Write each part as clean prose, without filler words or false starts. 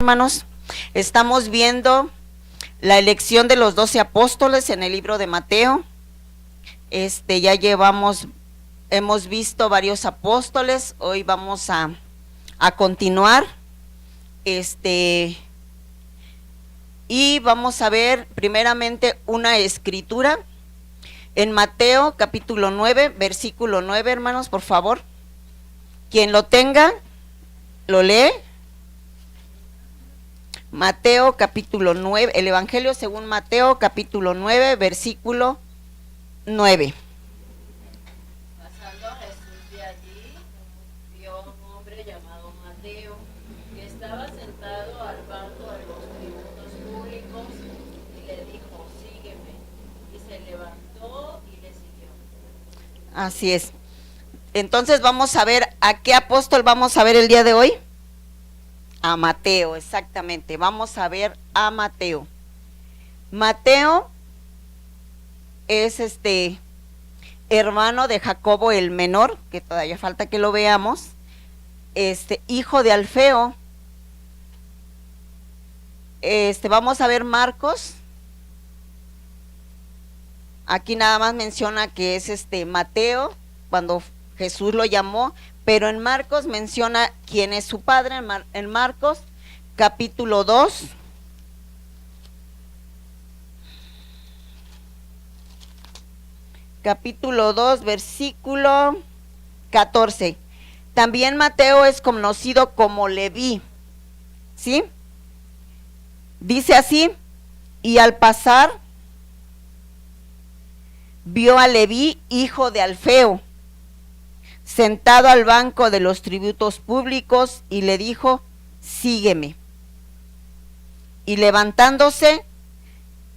hermanos. Estamos viendo la elección de los 12 apóstoles en el libro de Mateo. Hemos visto varios apóstoles. Hoy vamos a continuar. Y vamos a ver primeramente una escritura en Mateo capítulo 9, versículo 9, hermanos, por favor. Quien lo tenga, lo lee. Mateo capítulo 9, el Evangelio según Mateo capítulo 9, versículo 9. Pasando Jesús de allí, vio a un hombre llamado Mateo, que estaba sentado al banco de los tributos públicos, y le dijo: sígueme. Y se levantó y le siguió. Así es. Entonces vamos a ver a qué apóstol vamos a ver el día de hoy. A Mateo, exactamente. Vamos a ver a Mateo. Mateo es hermano de Jacobo el menor, que todavía falta que lo veamos. Hijo de Alfeo. Vamos a ver Marcos. Aquí nada más menciona que es Mateo cuando Jesús lo llamó, pero en Marcos menciona quién es su padre. En Marcos capítulo 2, versículo 14. También Mateo es conocido como Leví, ¿sí? Dice así: y al pasar vio a Leví, hijo de Alfeo, sentado al banco de los tributos públicos, y le dijo: sígueme. Y levantándose,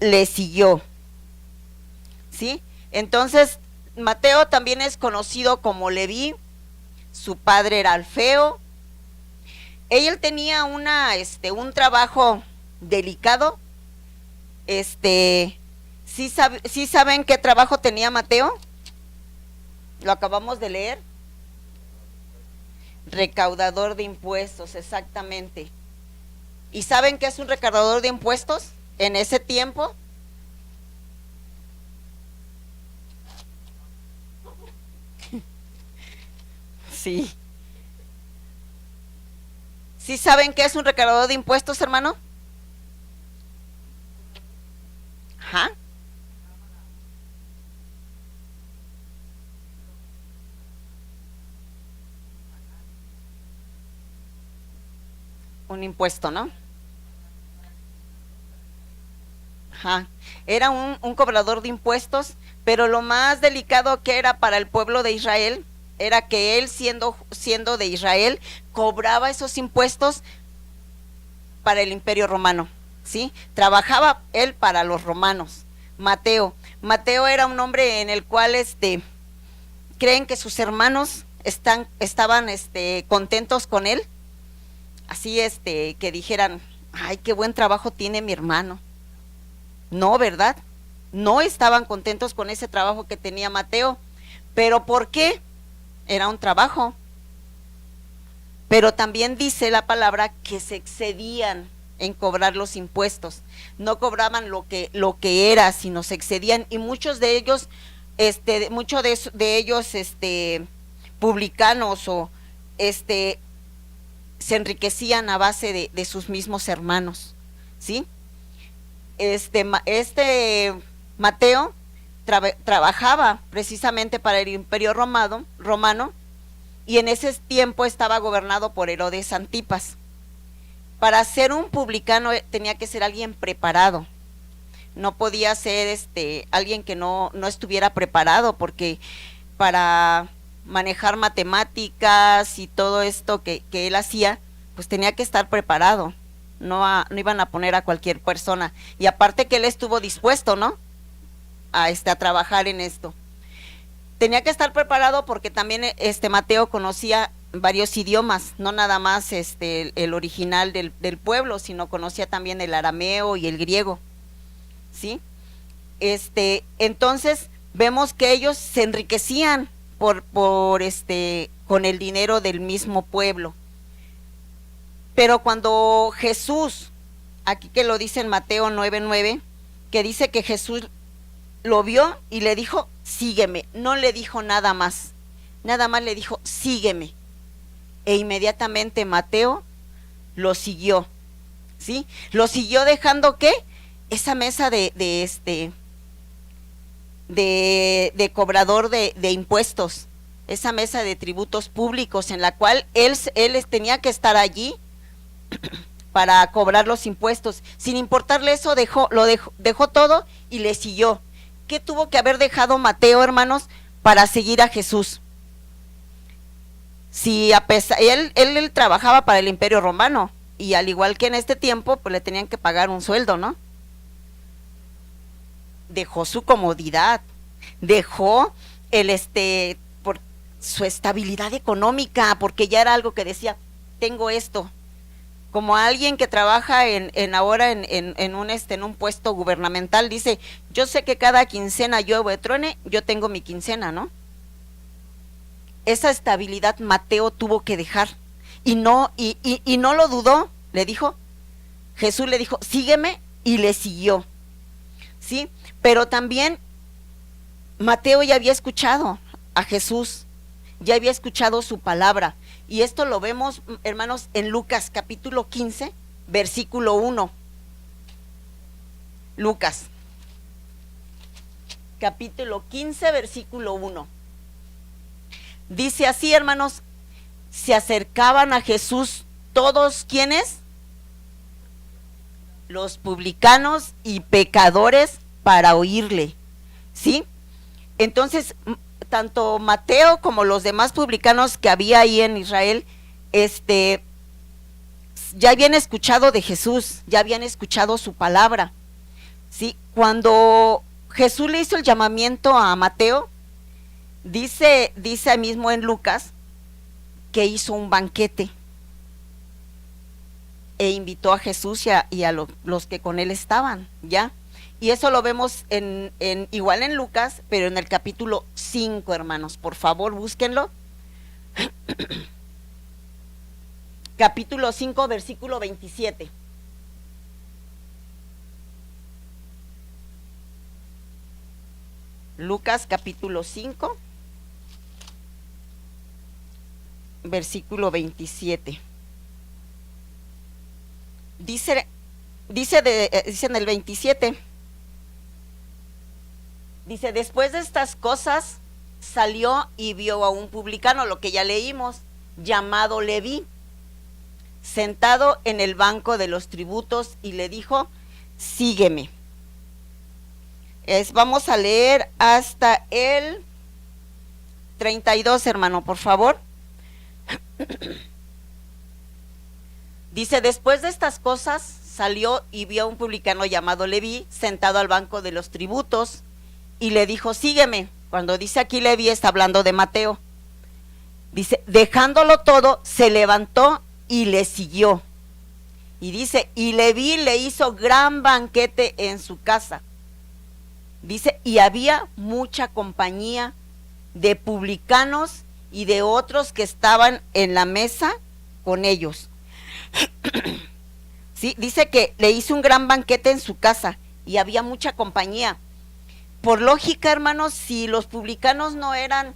le siguió. ¿Sí? Entonces, Mateo también es conocido como Leví. Su padre era Alfeo. Él tenía un trabajo delicado. ¿Sí saben qué trabajo tenía Mateo? Lo acabamos de leer. Recaudador de impuestos, exactamente. ¿Y saben qué es un recaudador de impuestos en ese tiempo? Sí. ¿Sí saben qué es un recaudador de impuestos, hermano? Ajá. Un impuesto, ¿no? Ajá. Era un cobrador de impuestos, pero lo más delicado que era para el pueblo de Israel era que él, siendo de Israel, cobraba esos impuestos para el Imperio Romano, ¿sí? Trabajaba él para los romanos. Mateo era un hombre en el cual creen que sus hermanos estaban contentos con él. Así que dijeran: ay, qué buen trabajo tiene mi hermano. No, ¿verdad? No estaban contentos con ese trabajo que tenía Mateo. ¿Pero por qué? Era un trabajo. Pero también dice la palabra que se excedían en cobrar los impuestos. No cobraban lo que era, sino se excedían. Y muchos de ellos, publicanos o se enriquecían a base de sus mismos hermanos, ¿sí? Mateo trabajaba precisamente para el Imperio Romano, y en ese tiempo estaba gobernado por Herodes Antipas. Para ser un publicano tenía que ser alguien preparado. No podía ser alguien que no estuviera preparado, porque para manejar matemáticas y todo esto que él hacía, pues tenía que estar preparado. No iban a poner a cualquier persona. Y aparte que él estuvo dispuesto, ¿no? A trabajar en esto. Tenía que estar preparado porque también Mateo conocía varios idiomas, no nada más el original del pueblo, sino conocía también el arameo y el griego, ¿sí? Entonces vemos que ellos se enriquecían con el dinero del mismo pueblo. Pero cuando Jesús, aquí que lo dice en Mateo 9:9, que dice que Jesús lo vio y le dijo, sígueme, no le dijo nada más le dijo, sígueme, e inmediatamente Mateo lo siguió, ¿sí? Lo siguió dejando, ¿qué? Esa mesa de cobrador de impuestos, esa mesa de tributos públicos en la cual él tenía que estar allí para cobrar los impuestos. Sin importarle eso, dejó todo y le siguió. ¿Qué tuvo que haber dejado Mateo, hermanos, para seguir a Jesús? Si a pesar, él trabajaba para el Imperio Romano, y al igual que en este tiempo, pues le tenían que pagar un sueldo, ¿no? Dejó su comodidad, dejó por su estabilidad económica, porque ya era algo que decía, tengo esto. Como alguien que trabaja ahora en un puesto gubernamental, dice, yo sé que cada quincena llueve o truene, yo tengo mi quincena, ¿no? Esa estabilidad Mateo tuvo que dejar, y no lo dudó, Jesús le dijo, sígueme, y le siguió, ¿sí? Pero también Mateo ya había escuchado a Jesús, ya había escuchado su palabra, y esto lo vemos, hermanos, en Lucas capítulo 15, versículo 1. Lucas capítulo 15, versículo 1. Dice así, hermanos, se acercaban a Jesús todos, ¿quiénes? Los publicanos y pecadores, para oírle, ¿sí? Entonces, tanto Mateo como los demás publicanos que había ahí en Israel, ya habían escuchado de Jesús, ya habían escuchado su palabra, ¿sí? Cuando Jesús le hizo el llamamiento a Mateo, dice mismo en Lucas que hizo un banquete e invitó a Jesús y a los que con él estaban, ¿ya? Y eso lo vemos igual en Lucas, pero en el capítulo 5, hermanos, por favor búsquenlo. Capítulo 5, versículo 27. Lucas capítulo 5, versículo 27. Dice en el 27, dice, después de estas cosas salió y vio a un publicano, lo que ya leímos, llamado Leví, sentado en el banco de los tributos, y le dijo, sígueme. Vamos a leer hasta el 32, hermano, por favor. Dice, después de estas cosas salió y vio a un publicano llamado Leví sentado al banco de los tributos, y le dijo, sígueme. Cuando dice aquí Leví, está hablando de Mateo. Dice, dejándolo todo, se levantó y le siguió. Y dice, y Leví le hizo gran banquete en su casa. Dice, y había mucha compañía de publicanos y de otros que estaban en la mesa con ellos. Sí, dice que le hizo un gran banquete en su casa y había mucha compañía. Por lógica, hermanos, si los publicanos no eran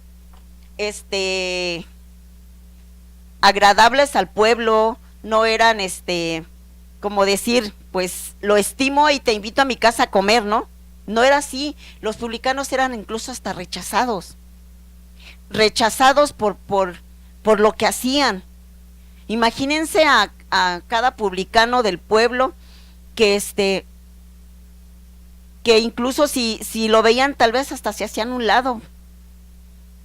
agradables al pueblo, no eran como decir, pues lo estimo y te invito a mi casa a comer, ¿no? No era así. Los publicanos eran incluso hasta rechazados por lo que hacían. Imagínense a cada publicano del pueblo que incluso si lo veían, tal vez hasta se hacían un lado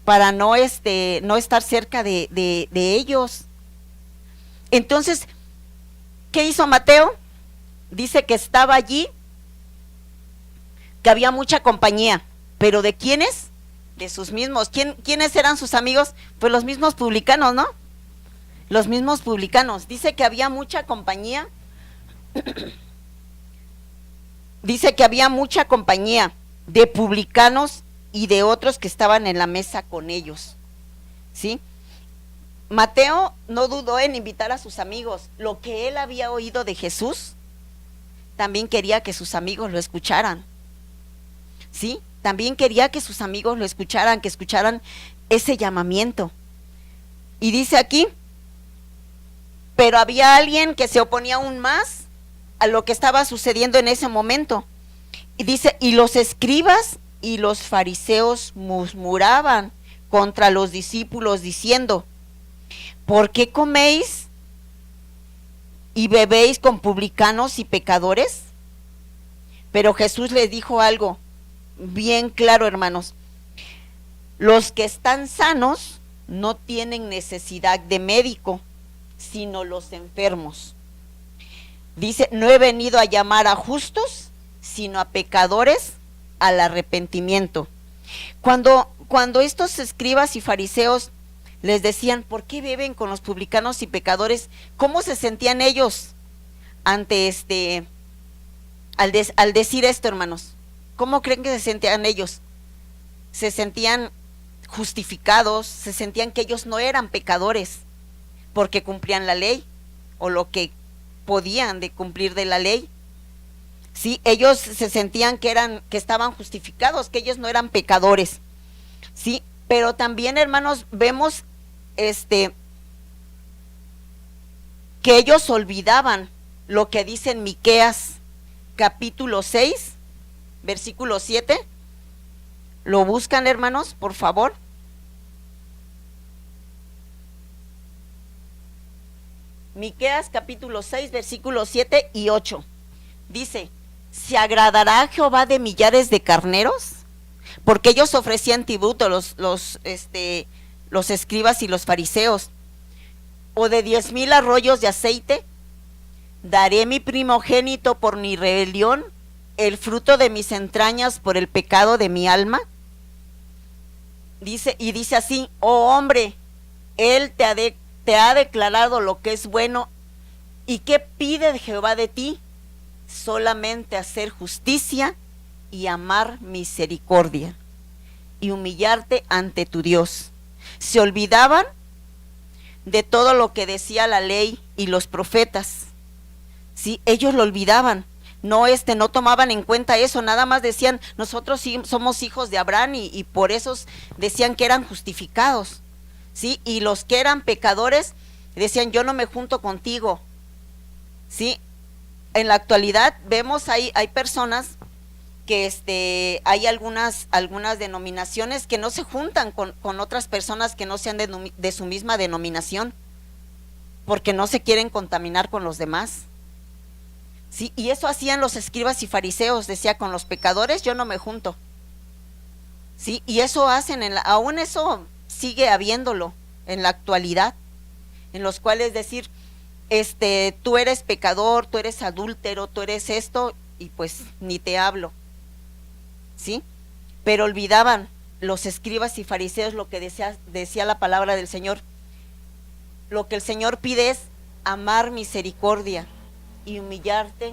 para no estar cerca de ellos. Entonces, ¿qué hizo Mateo? Dice que estaba allí, que había mucha compañía, pero ¿de quiénes? De sus mismos. ¿Quiénes eran sus amigos? Pues los mismos publicanos, ¿no? Los mismos publicanos. Dice que había mucha compañía. Dice que había mucha compañía de publicanos y de otros que estaban en la mesa con ellos, ¿sí? Mateo no dudó en invitar a sus amigos. Lo que él había oído de Jesús, también quería que sus amigos lo escucharan. ¿Sí? También quería que sus amigos lo escucharan, que escucharan ese llamamiento. Y dice aquí, pero había alguien que se oponía aún más a lo que estaba sucediendo en ese momento. Y dice, y los escribas y los fariseos murmuraban contra los discípulos diciendo, ¿por qué coméis y bebéis con publicanos y pecadores? Pero Jesús les dijo algo bien claro, hermanos. Los que están sanos no tienen necesidad de médico, sino los enfermos. Dice, no he venido a llamar a justos, sino a pecadores al arrepentimiento. Cuando estos escribas y fariseos les decían, ¿por qué beben con los publicanos y pecadores? ¿Cómo se sentían ellos ante al decir esto, hermanos? ¿Cómo creen que se sentían ellos? Se sentían justificados, se sentían que ellos no eran pecadores porque cumplían la ley o lo que podían de cumplir de la ley. Sí, ellos se sentían que estaban justificados, que ellos no eran pecadores. Sí, pero también, hermanos, vemos que ellos olvidaban lo que dice en Miqueas capítulo 6, versículo 7. ¿Lo buscan, hermanos, por favor? Miqueas capítulo 6, versículos 7 y 8. Dice, ¿se agradará Jehová de millares de carneros? Porque ellos ofrecían tributo, los escribas y los fariseos. ¿O de 10,000 arroyos de aceite? ¿Daré mi primogénito por mi rebelión, el fruto de mis entrañas por el pecado de mi alma? Dice así, oh hombre, él te ha declarado lo que es bueno. ¿Y qué pide Jehová de ti? Solamente hacer justicia y amar misericordia y humillarte ante tu Dios. Se olvidaban de todo lo que decía la ley y los profetas. Sí, ellos lo olvidaban. No tomaban en cuenta eso, nada más decían, nosotros sí somos hijos de Abraham y por eso decían que eran justificados. Sí, y los que eran pecadores decían, yo no me junto contigo. Sí, en la actualidad vemos hay personas que hay algunas denominaciones que no se juntan con otras personas que no sean de su misma denominación, porque no se quieren contaminar con los demás. Sí, y eso hacían los escribas y fariseos, decía, con los pecadores yo no me junto. Sí, y eso hacen, aún eso sigue habiéndolo en la actualidad, en los cuales decir, tú eres pecador, tú eres adúltero, tú eres esto, y pues ni te hablo. ¿Sí? Pero olvidaban los escribas y fariseos lo que decía la palabra del Señor. Lo que el Señor pide es amar misericordia y humillarte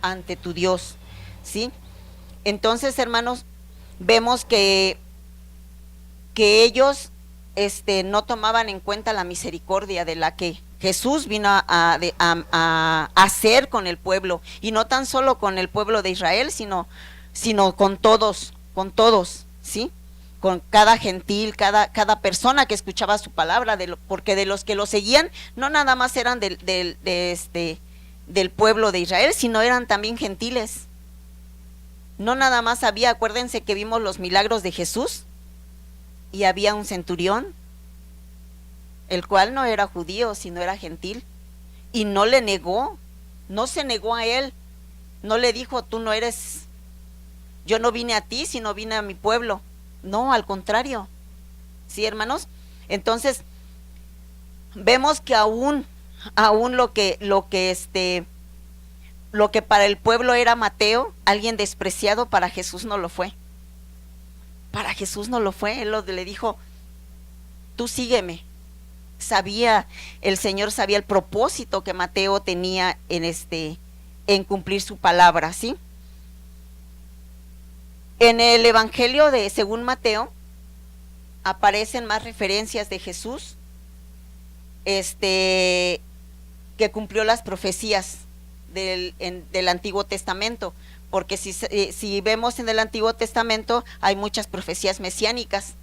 ante tu Dios. ¿Sí? Entonces, hermanos, vemos que ellos no tomaban en cuenta la misericordia de la que Jesús vino a hacer con el pueblo, y no tan solo con el pueblo de Israel, sino con todos, ¿sí? Con cada gentil, cada persona que escuchaba su palabra, porque de los que lo seguían, no nada más eran del pueblo de Israel, sino eran también gentiles. No nada más acuérdense que vimos los milagros de Jesús, y había un centurión, el cual no era judío, sino era gentil, y no le negó, no se negó a él, no le dijo, tú no eres, yo no vine a ti, sino vine a mi pueblo. No, al contrario. ¿Sí, hermanos? Entonces, vemos que aún lo que para el pueblo era Mateo, alguien despreciado, para Jesús no lo fue. Para Jesús no lo fue. Él le dijo, tú sígueme. El Señor sabía el propósito que Mateo tenía en cumplir su palabra, ¿sí? En el Evangelio según Mateo aparecen más referencias de Jesús que cumplió las profecías del Antiguo Testamento, porque si vemos en el Antiguo Testamento hay muchas profecías mesiánicas,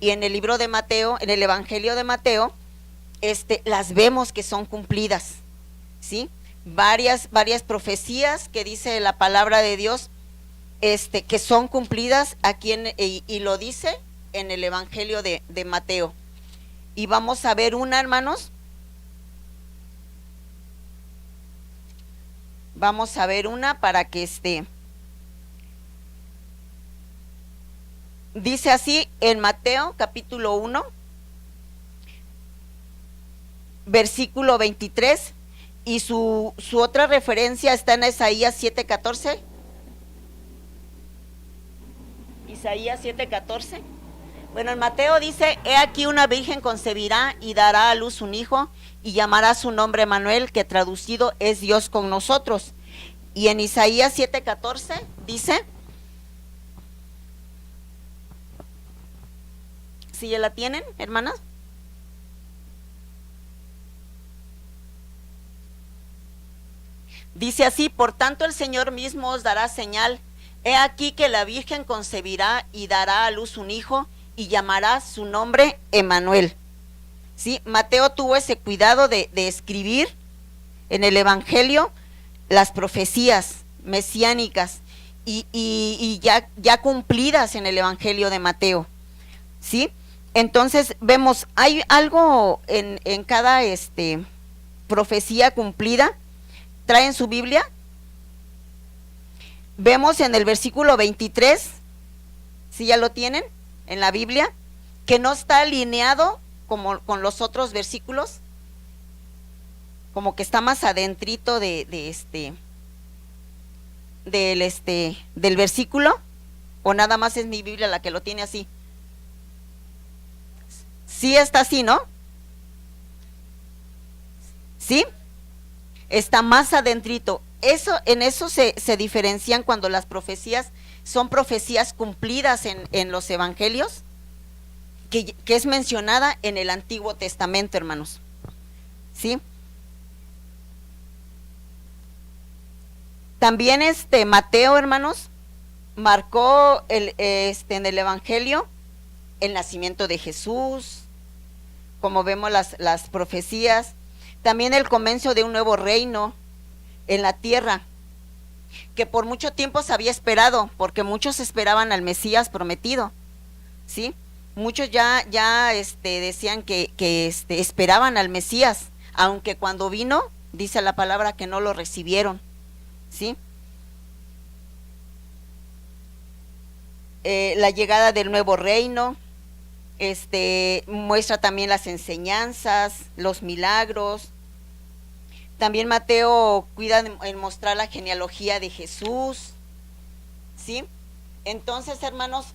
y en el libro de Mateo, en el Evangelio de Mateo, las vemos que son cumplidas, ¿sí? Varias profecías que dice la palabra de Dios, que son cumplidas aquí y lo dice en el Evangelio de Mateo. Y vamos a ver una, hermanos. Vamos a ver una para que dice así en Mateo capítulo 1, versículo 23, y su otra referencia está en Isaías 7:14. Isaías 7:14. Bueno, en Mateo dice: he aquí una virgen concebirá y dará a luz un hijo, y llamará su nombre Emmanuel, que traducido es Dios con nosotros. Y en Isaías 7:14 dice, ¿sí ya la tienen, hermanas? Dice así: por tanto el Señor mismo os dará señal, he aquí que la virgen concebirá y dará a luz un hijo, y llamará su nombre Emmanuel. ¿Sí? Mateo tuvo ese cuidado de escribir en el Evangelio las profecías mesiánicas y ya cumplidas en el Evangelio de Mateo, ¿sí? Entonces vemos, hay algo en cada profecía cumplida. ¿Traen su Biblia? Vemos en el versículo 23, si ya lo tienen en la Biblia, que no está alineado como con los otros versículos, como que está más adentrito del versículo, o nada más es mi Biblia la que lo tiene así. Sí está así, ¿no? ¿Sí? Está más adentrito. En eso se diferencian cuando las profecías son profecías cumplidas en los evangelios, que es mencionada en el Antiguo Testamento, hermanos. ¿Sí? También Mateo, hermanos, marcó en el Evangelio el nacimiento de Jesús, como vemos las profecías. También el comienzo de un nuevo reino en la tierra, que por mucho tiempo se había esperado, porque muchos esperaban al Mesías prometido, ¿sí? Muchos ya decían que esperaban al Mesías, aunque cuando vino, dice la palabra que no lo recibieron, ¿sí? La llegada del nuevo reino, muestra también las enseñanzas, los milagros. También Mateo cuida en mostrar la genealogía de Jesús, ¿sí? Entonces, hermanos,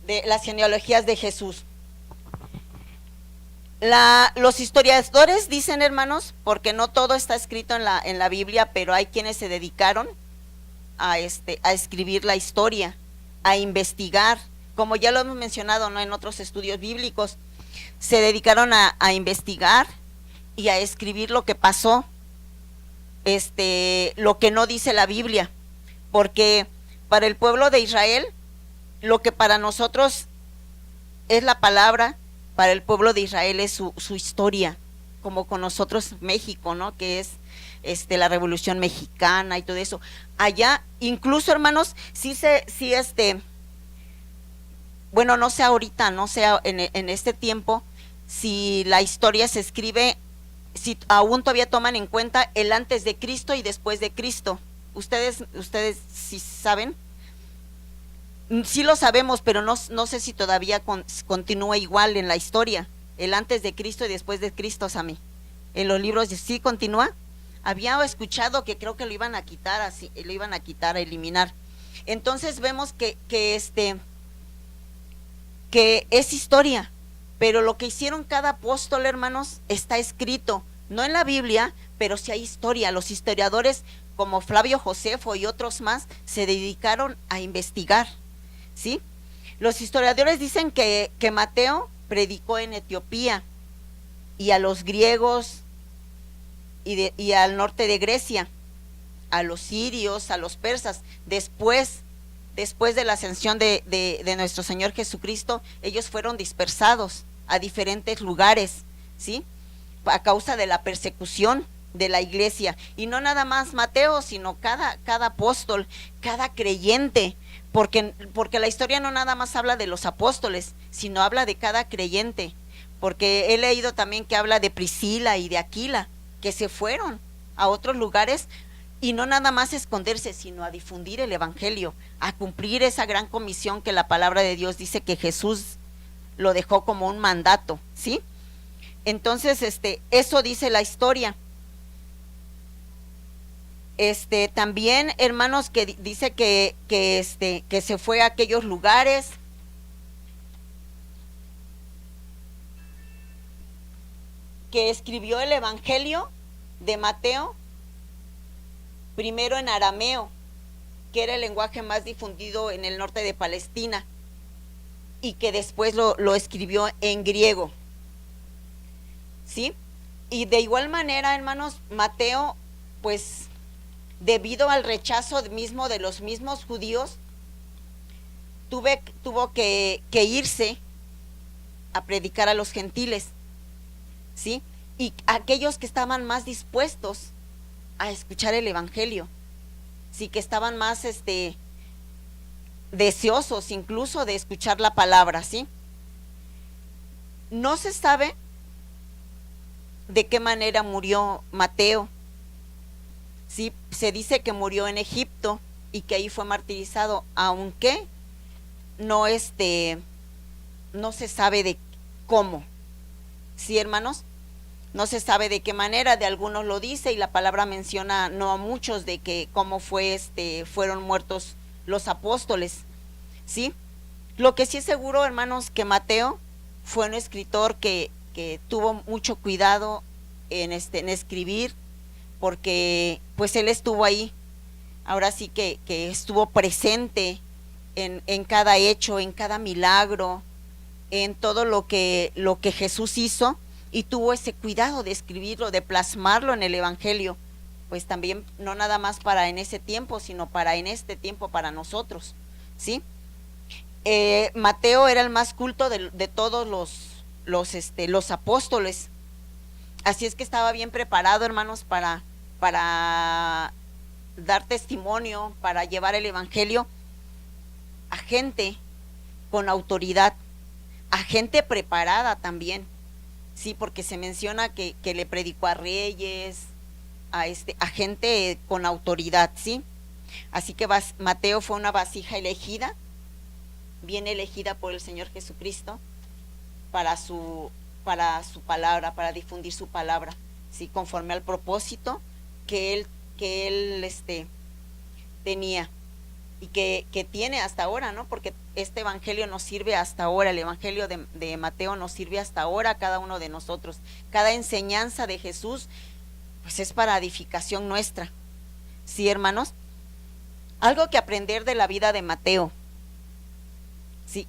de las genealogías de Jesús. Los historiadores dicen, hermanos, porque no todo está escrito en la Biblia, pero hay quienes se dedicaron a escribir la historia, a investigar, como ya lo hemos mencionado, ¿no?, en otros estudios bíblicos. Se dedicaron a investigar y a escribir lo que pasó, lo que no dice la Biblia, porque para el pueblo de Israel, lo que para nosotros es la palabra, para el pueblo de Israel es su historia, como con nosotros México, ¿no?, que es la Revolución Mexicana y todo eso. Allá, incluso, hermanos, bueno, no sé ahorita, no sé en este tiempo, si la historia se escribe, si aún todavía toman en cuenta el antes de Cristo y después de Cristo. Ustedes sí saben. Sí lo sabemos, pero no sé si todavía continúa igual en la historia, el antes de Cristo y después de Cristo, Sammy. En los libros sí continúa. Había escuchado que creo que lo iban a quitar, así, lo iban a quitar, a eliminar. Entonces vemos que es historia, pero lo que hicieron cada apóstol, hermanos, está escrito, no en la Biblia, pero sí hay historia. Los historiadores como Flavio Josefo y otros más se dedicaron a investigar, ¿sí? Los historiadores dicen que Mateo predicó en Etiopía y a los griegos y al norte de Grecia, a los sirios, a los persas. Después de la ascensión de nuestro Señor Jesucristo, ellos fueron dispersados a diferentes lugares, ¿sí? A causa de la persecución de la iglesia. Y no nada más Mateo, sino cada apóstol, cada creyente, porque la historia no nada más habla de los apóstoles, sino habla de cada creyente, porque he leído también que habla de Priscila y de Aquila, que se fueron a otros lugares, y no nada más esconderse, sino a difundir el evangelio, a cumplir esa gran comisión que la palabra de Dios dice que Jesús lo dejó como un mandato, ¿sí? Entonces, eso dice la historia. También, hermanos, que dice que se fue a aquellos lugares, que escribió el evangelio de Mateo primero en arameo, que era el lenguaje más difundido en el norte de Palestina, y que después lo escribió en griego, ¿sí? Y de igual manera, hermanos, Mateo, pues debido al rechazo mismo de los mismos judíos, tuvo que irse a predicar a los gentiles, ¿sí? Y aquellos que estaban más dispuestos a escuchar el evangelio, sí, que estaban más deseosos incluso de escuchar la palabra, ¿sí? No se sabe de qué manera murió Mateo, ¿sí? Se dice que murió en Egipto y que ahí fue martirizado, aunque no no se sabe de cómo, ¿sí, hermanos? No se sabe de qué manera, de algunos lo dice, y la palabra menciona no a muchos de que cómo fueron muertos los apóstoles, ¿sí? Lo que sí es seguro, hermanos, que Mateo fue un escritor que tuvo mucho cuidado en escribir, porque pues él estuvo ahí, ahora sí que estuvo presente en cada hecho, en cada milagro, en todo lo que Jesús hizo, y tuvo ese cuidado de escribirlo, de plasmarlo en el evangelio, pues también no nada más para en ese tiempo, sino para en este tiempo para nosotros, ¿sí? Mateo era el más culto de todos los apóstoles, así es que estaba bien preparado, hermanos, para dar testimonio, para llevar el evangelio a gente con autoridad, a gente preparada también, sí, porque se menciona que le predicó a reyes, a gente con autoridad, sí. Así que Mateo fue una vasija elegida, bien elegida por el Señor Jesucristo para su palabra, para difundir su palabra, sí, conforme al propósito que él tenía y que tiene hasta ahora, ¿no? Porque este evangelio nos sirve hasta ahora, el evangelio de Mateo nos sirve hasta ahora a cada uno de nosotros. Cada enseñanza de Jesús, pues es para edificación nuestra, ¿sí, hermanos? Algo que aprender de la vida de Mateo, ¿sí?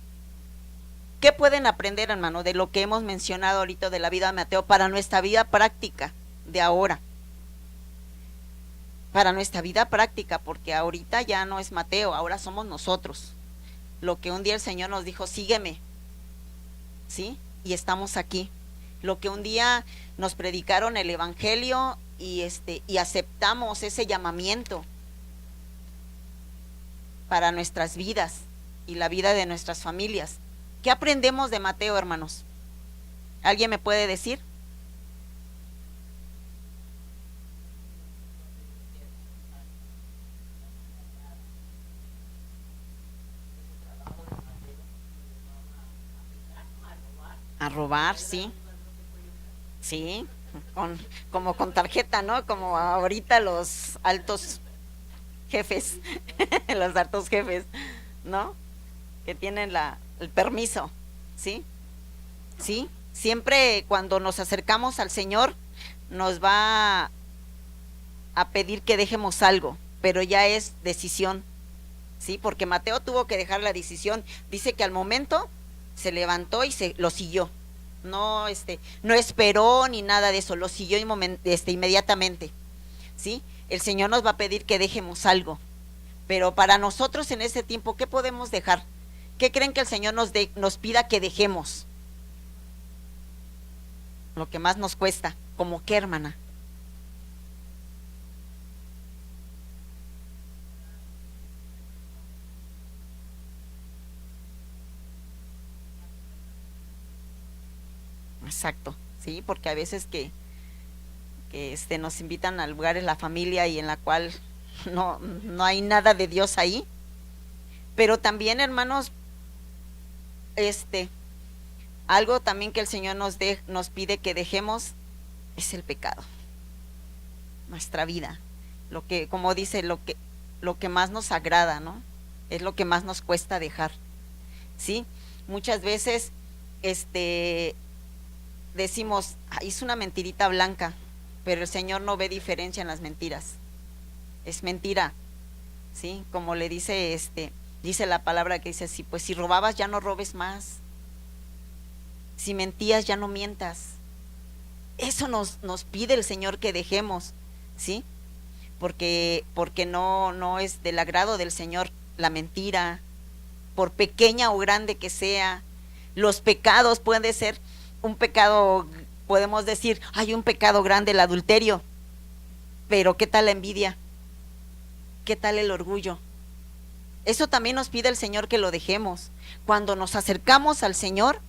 ¿Qué pueden aprender, hermano, de lo que hemos mencionado ahorita de la vida de Mateo para nuestra vida práctica de ahora? Para nuestra vida práctica, porque ahorita ya no es Mateo, ahora somos nosotros. Lo que un día el Señor nos dijo, sígueme, ¿sí? Y estamos aquí. Lo que un día nos predicaron el evangelio y aceptamos ese llamamiento para nuestras vidas y la vida de nuestras familias. ¿Qué aprendemos de Mateo, hermanos? ¿Alguien me puede decir? A robar, sí. Sí, como con tarjeta, ¿no? Como ahorita los altos jefes, los altos jefes, ¿no? Que tienen el permiso, ¿sí? Sí, siempre cuando nos acercamos al Señor nos va a pedir que dejemos algo, pero ya es decisión, ¿sí? Porque Mateo tuvo que dejar la decisión. Dice que al momento se levantó y lo siguió. No, no esperó ni nada de eso, lo siguió inmediatamente. ¿Sí? El Señor nos va a pedir que dejemos algo. Pero para nosotros en ese tiempo, ¿qué podemos dejar? ¿Qué creen que el Señor nos pida que dejemos? Lo que más nos cuesta. ¿Cómo qué, hermana? Exacto, sí, porque a veces que nos invitan a lugares la familia y en la cual no hay nada de Dios ahí. Pero también, hermanos, algo también que el Señor nos pide que dejemos es el pecado. Nuestra vida, lo que, como dice, lo que más nos agrada, ¿no? Es lo que más nos cuesta dejar. ¿Sí? Muchas veces decimos, es una mentirita blanca, pero el Señor no ve diferencia en las mentiras. Es mentira, ¿sí? Como le dice dice la palabra que dice así, pues si robabas ya no robes más. Si mentías ya no mientas. Eso nos pide el Señor que dejemos, ¿sí? Porque no es del agrado del Señor la mentira, por pequeña o grande que sea. Los pecados pueden ser un pecado, podemos decir, hay un pecado grande, el adulterio, pero ¿qué tal la envidia? ¿Qué tal el orgullo? Eso también nos pide el Señor que lo dejemos. Cuando nos acercamos al Señor,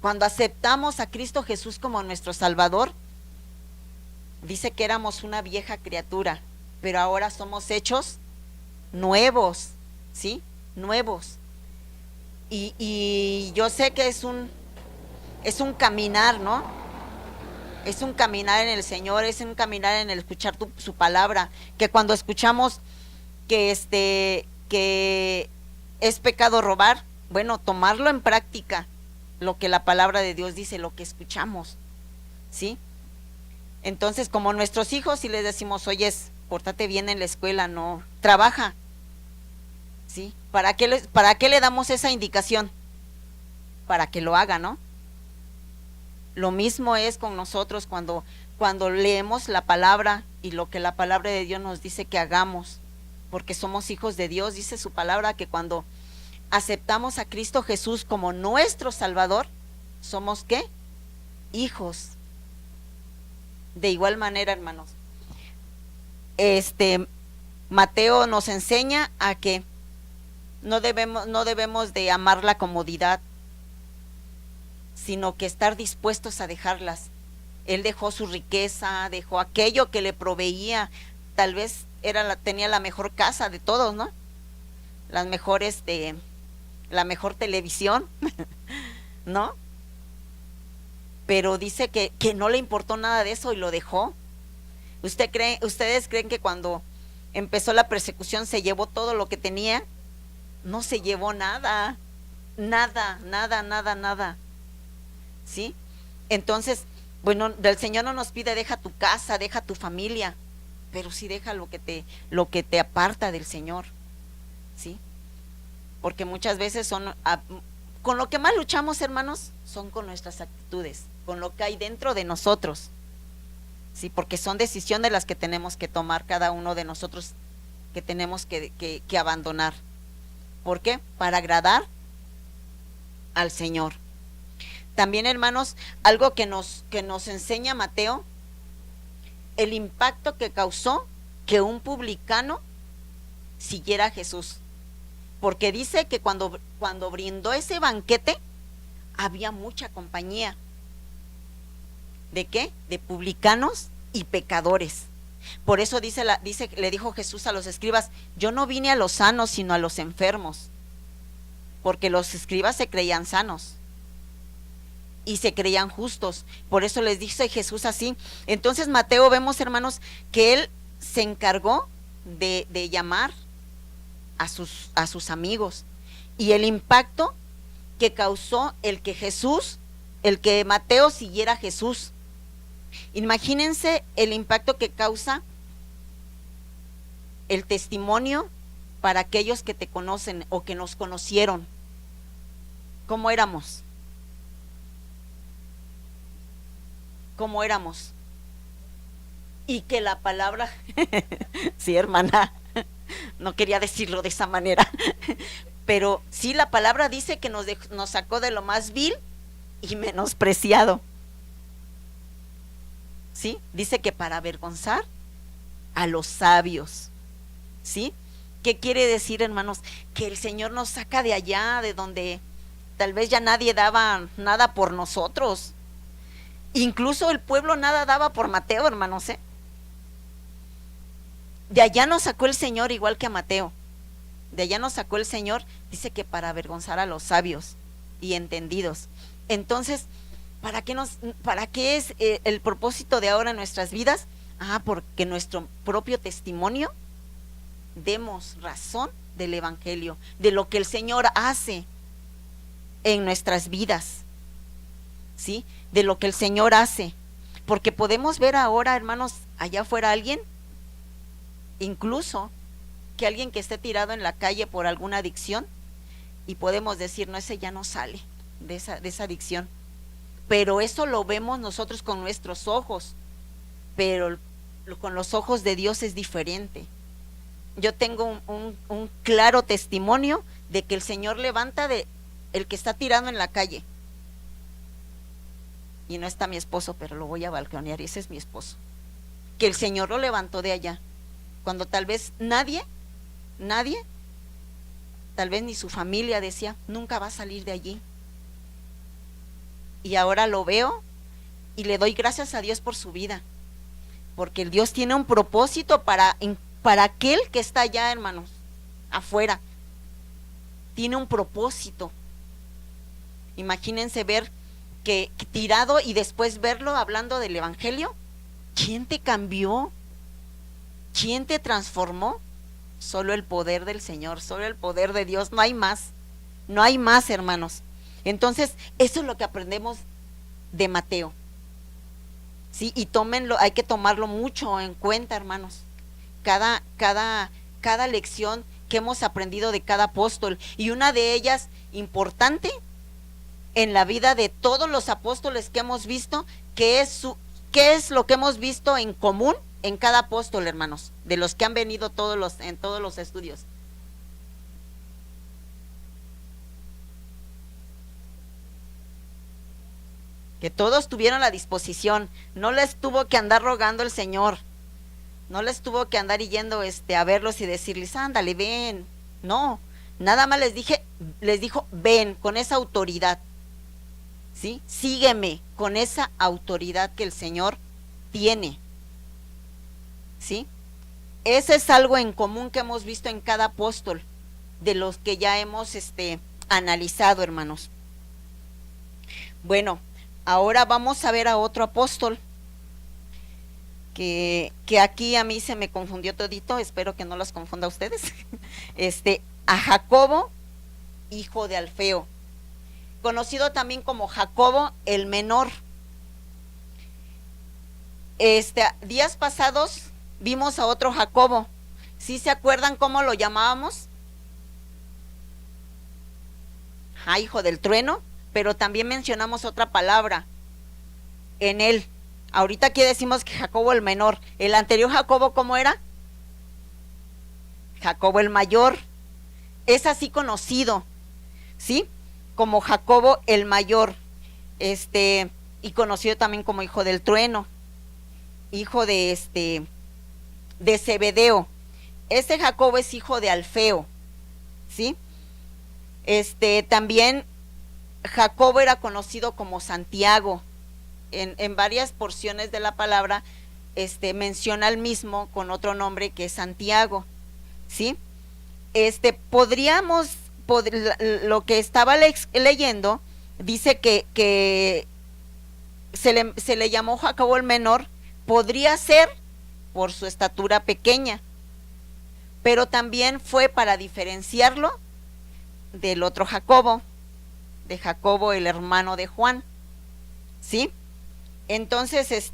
cuando aceptamos a Cristo Jesús como nuestro Salvador, dice que éramos una vieja criatura, pero ahora somos hechos nuevos, ¿sí? Nuevos. Y yo sé que es un caminar, ¿no? Es un caminar en el Señor, es un caminar en el escuchar su palabra, que cuando escuchamos que es pecado robar, bueno, tomarlo en práctica, lo que la palabra de Dios dice, lo que escuchamos, ¿sí? Entonces, como nuestros hijos, si les decimos, oyes, pórtate bien en la escuela, no, trabaja, ¿sí? ¿Para qué le damos esa indicación? Para que lo haga, ¿no? Lo mismo es con nosotros cuando leemos la palabra y lo que la palabra de Dios nos dice que hagamos, porque somos hijos de Dios. Dice su palabra que cuando aceptamos a Cristo Jesús como nuestro Salvador, somos ¿qué? Hijos. De igual manera, hermanos, Mateo nos enseña a que no debemos de amar la comodidad, sino que estar dispuestos a dejarlas. Él dejó su riqueza, dejó aquello que le proveía, tal vez tenía la mejor casa de todos, ¿no? La mejor televisión, ¿no? Pero dice que no le importó nada de eso y lo dejó. ¿Ustedes creen que cuando empezó la persecución se llevó todo lo que tenía? No se llevó nada, nada. ¿Sí? Entonces, bueno, del Señor no nos pide deja tu casa, deja tu familia, pero sí deja lo que te aparta del Señor, ¿sí? Porque muchas veces con lo que más luchamos, hermanos, son con nuestras actitudes, con lo que hay dentro de nosotros, ¿sí? Porque son decisiones las que tenemos que tomar cada uno de nosotros, que tenemos que abandonar. ¿Por qué? Para agradar al Señor. También, hermanos, algo que nos enseña Mateo, el impacto que causó que un publicano siguiera a Jesús. Porque dice que cuando brindó ese banquete, había mucha compañía. ¿De qué? De publicanos y pecadores. Por eso le dijo Jesús a los escribas, yo no vine a los sanos, sino a los enfermos. Porque los escribas se creían sanos y se creían justos. Por eso les dice Jesús así. Entonces Mateo, vemos, hermanos, que él se encargó de llamar a sus amigos, y el impacto que causó el que Mateo siguiera a Jesús. Imagínense el impacto que causa el testimonio para aquellos que te conocen o que nos conocieron. ¿Cómo éramos? ¿Cómo éramos? Y que la palabra, sí, hermana, no quería decirlo de esa manera, pero sí, la palabra dice que nos sacó de lo más vil y menospreciado. ¿Sí? Dice que para avergonzar a los sabios. ¿Sí? ¿Qué quiere decir, hermanos? Que el Señor nos saca de allá, de donde tal vez ya nadie daba nada por nosotros. Incluso el pueblo nada daba por Mateo, hermanos, ¿eh? De allá nos sacó el Señor, igual que a Mateo. De allá nos sacó el Señor, dice que para avergonzar a los sabios y entendidos. Entonces, ¿para qué es el propósito de ahora en nuestras vidas? Porque nuestro propio testimonio demos razón del Evangelio, de lo que el Señor hace en nuestras vidas, ¿sí? De lo que el Señor hace, porque podemos ver ahora, hermanos, allá afuera alguien, incluso que alguien que esté tirado en la calle por alguna adicción, y podemos decir, no, ese ya no sale de esa adicción, pero eso lo vemos nosotros con nuestros ojos, pero con los ojos de Dios es diferente. Yo tengo un claro testimonio de que el Señor levanta de el que está tirado en la calle. Y no está mi esposo, pero lo voy a balconear, y ese es mi esposo. Que el Señor lo levantó de allá, cuando tal vez nadie, tal vez ni su familia decía, nunca va a salir de allí. Y ahora lo veo y le doy gracias a Dios por su vida, porque el Dios tiene un propósito para aquel que está allá, hermanos, afuera. Tiene un propósito. Imagínense ver que tirado y después verlo hablando del Evangelio. ¿Quién te cambió? ¿Quién te transformó? Solo el poder del Señor, solo el poder de Dios, no hay más. No hay más, hermanos. Entonces, eso es lo que aprendemos de Mateo. Sí, y tómenlo, hay que tomarlo mucho en cuenta, hermanos. Cada lección que hemos aprendido de cada apóstol, y una de ellas importante en la vida de todos los apóstoles que hemos visto, ¿qué es lo que hemos visto en común en cada apóstol, hermanos, de los que han venido en todos los estudios? Que todos tuvieron la disposición, no les tuvo que andar rogando el Señor, no les tuvo que andar yendo a verlos y decirles, ándale, ven. No, nada más les dijo, ven, con esa autoridad, ¿sí? Sígueme, con esa autoridad que el Señor tiene, ¿sí? Ese es algo en común que hemos visto en cada apóstol, de los que ya hemos analizado, hermanos. Bueno, ahora vamos a ver a otro apóstol, que aquí a mí se me confundió todito, espero que no los confunda a ustedes. A Jacobo, hijo de Alfeo, conocido también como Jacobo el menor. Días pasados vimos a otro Jacobo. ¿Sí se acuerdan cómo lo llamábamos? Hijo del trueno, pero también mencionamos otra palabra en él. Ahorita aquí decimos que Jacobo el menor. El anterior Jacobo, ¿cómo era? Jacobo el mayor. Es así conocido, ¿sí? Como Jacobo el mayor. Y conocido también como hijo del trueno. Hijo de Zebedeo. Este Jacobo es hijo de Alfeo, ¿sí? También Jacobo era conocido como Santiago. En varias porciones de la palabra menciona al mismo con otro nombre, que es Santiago, ¿sí? Lo que estaba leyendo dice que se le llamó Jacobo el menor. Podría ser por su estatura pequeña, pero también fue para diferenciarlo del otro Jacobo, de Jacobo el hermano de Juan, ¿sí? Entonces,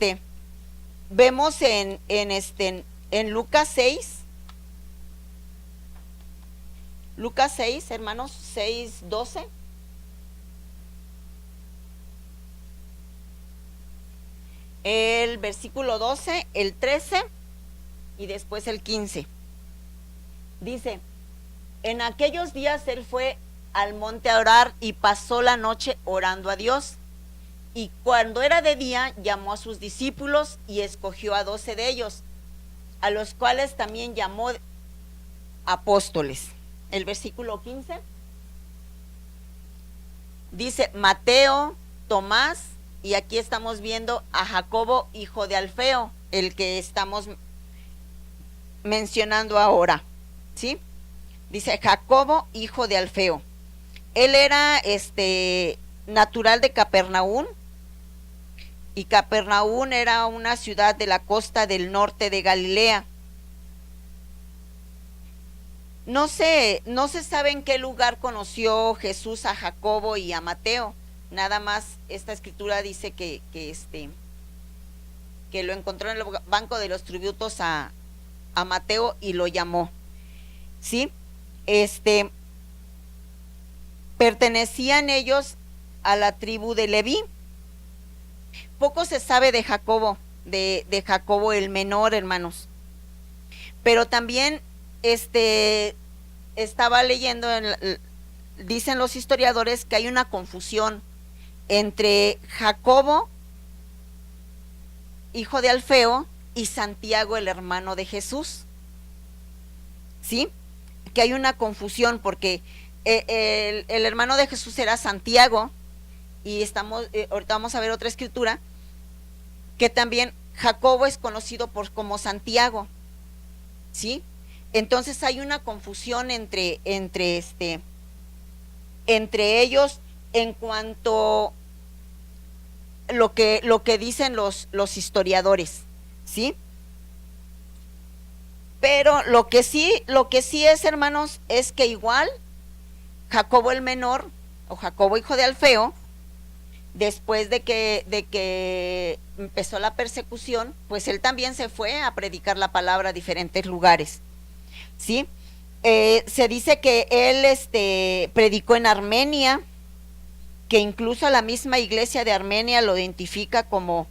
vemos en Lucas 6, hermanos, 6:12, el versículo 12, el 13 y después el 15. Dice, en aquellos días él fue al monte a orar y pasó la noche orando a Dios. Y cuando era de día, llamó a sus discípulos y escogió a 12 de ellos, a los cuales también llamó apóstoles. El versículo 15 dice, Mateo, Tomás, y aquí estamos viendo a Jacobo, hijo de Alfeo, el que estamos mencionando ahora, ¿sí? Dice Jacobo, hijo de Alfeo. Él era natural de Capernaum, y Capernaum era una ciudad de la costa del norte de Galilea. No se sabe en qué lugar conoció Jesús a Jacobo y a Mateo. Nada más esta escritura dice que lo encontró en el banco de los tributos a Mateo y lo llamó, ¿sí? Pertenecían ellos a la tribu de Leví. Poco se sabe de Jacobo, de Jacobo el menor, hermanos. Pero también estaba leyendo, dicen los historiadores que hay una confusión entre Jacobo, hijo de Alfeo, y Santiago, el hermano de Jesús. ¿Sí? Que hay una confusión porque el hermano de Jesús era Santiago, y ahorita vamos a ver otra escritura que también Jacobo es conocido como Santiago, ¿sí? Entonces hay una confusión entre ellos en cuanto lo que dicen los historiadores, ¿sí? Pero lo que sí es, hermanos, es que igual Jacobo el menor, o Jacobo hijo de Alfeo, después de que empezó la persecución, pues él también se fue a predicar la palabra a diferentes lugares, ¿sí? Se dice que él predicó en Armenia, que incluso la misma iglesia de Armenia lo identifica como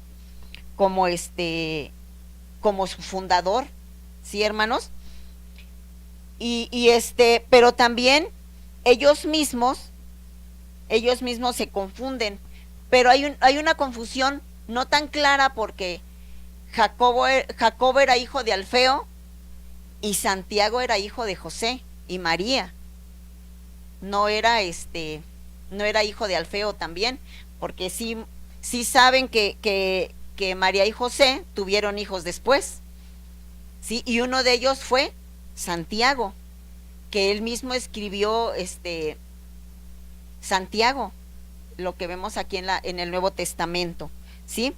su fundador, ¿sí, hermanos? Pero también ellos mismos se confunden, pero hay una confusión no tan clara porque Jacobo era hijo de Alfeo y Santiago era hijo de José y María. No era hijo de Alfeo también, porque sí saben que María y José tuvieron hijos después, ¿sí? Y uno de ellos fue Santiago, que él mismo escribió Santiago, lo que vemos aquí en el Nuevo Testamento, ¿sí?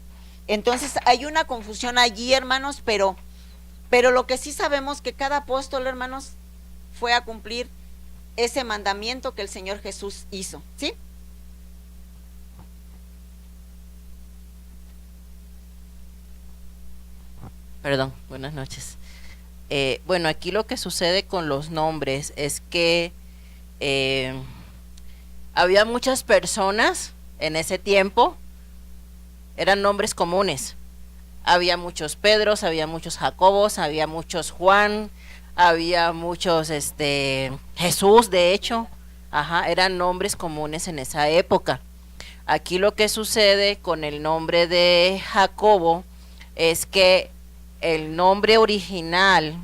Entonces hay una confusión allí, hermanos, pero lo que sí sabemos que cada apóstol, hermanos, fue a cumplir ese mandamiento que el Señor Jesús hizo, ¿sí? Perdón, buenas noches. Bueno, aquí lo que sucede con los nombres es que había muchas personas en ese tiempo, eran nombres comunes. Había muchos Pedros, había muchos Jacobos, había muchos Juan, había muchos Jesús, de hecho, eran nombres comunes en esa época. Aquí lo que sucede con el nombre de Jacobo es que el nombre original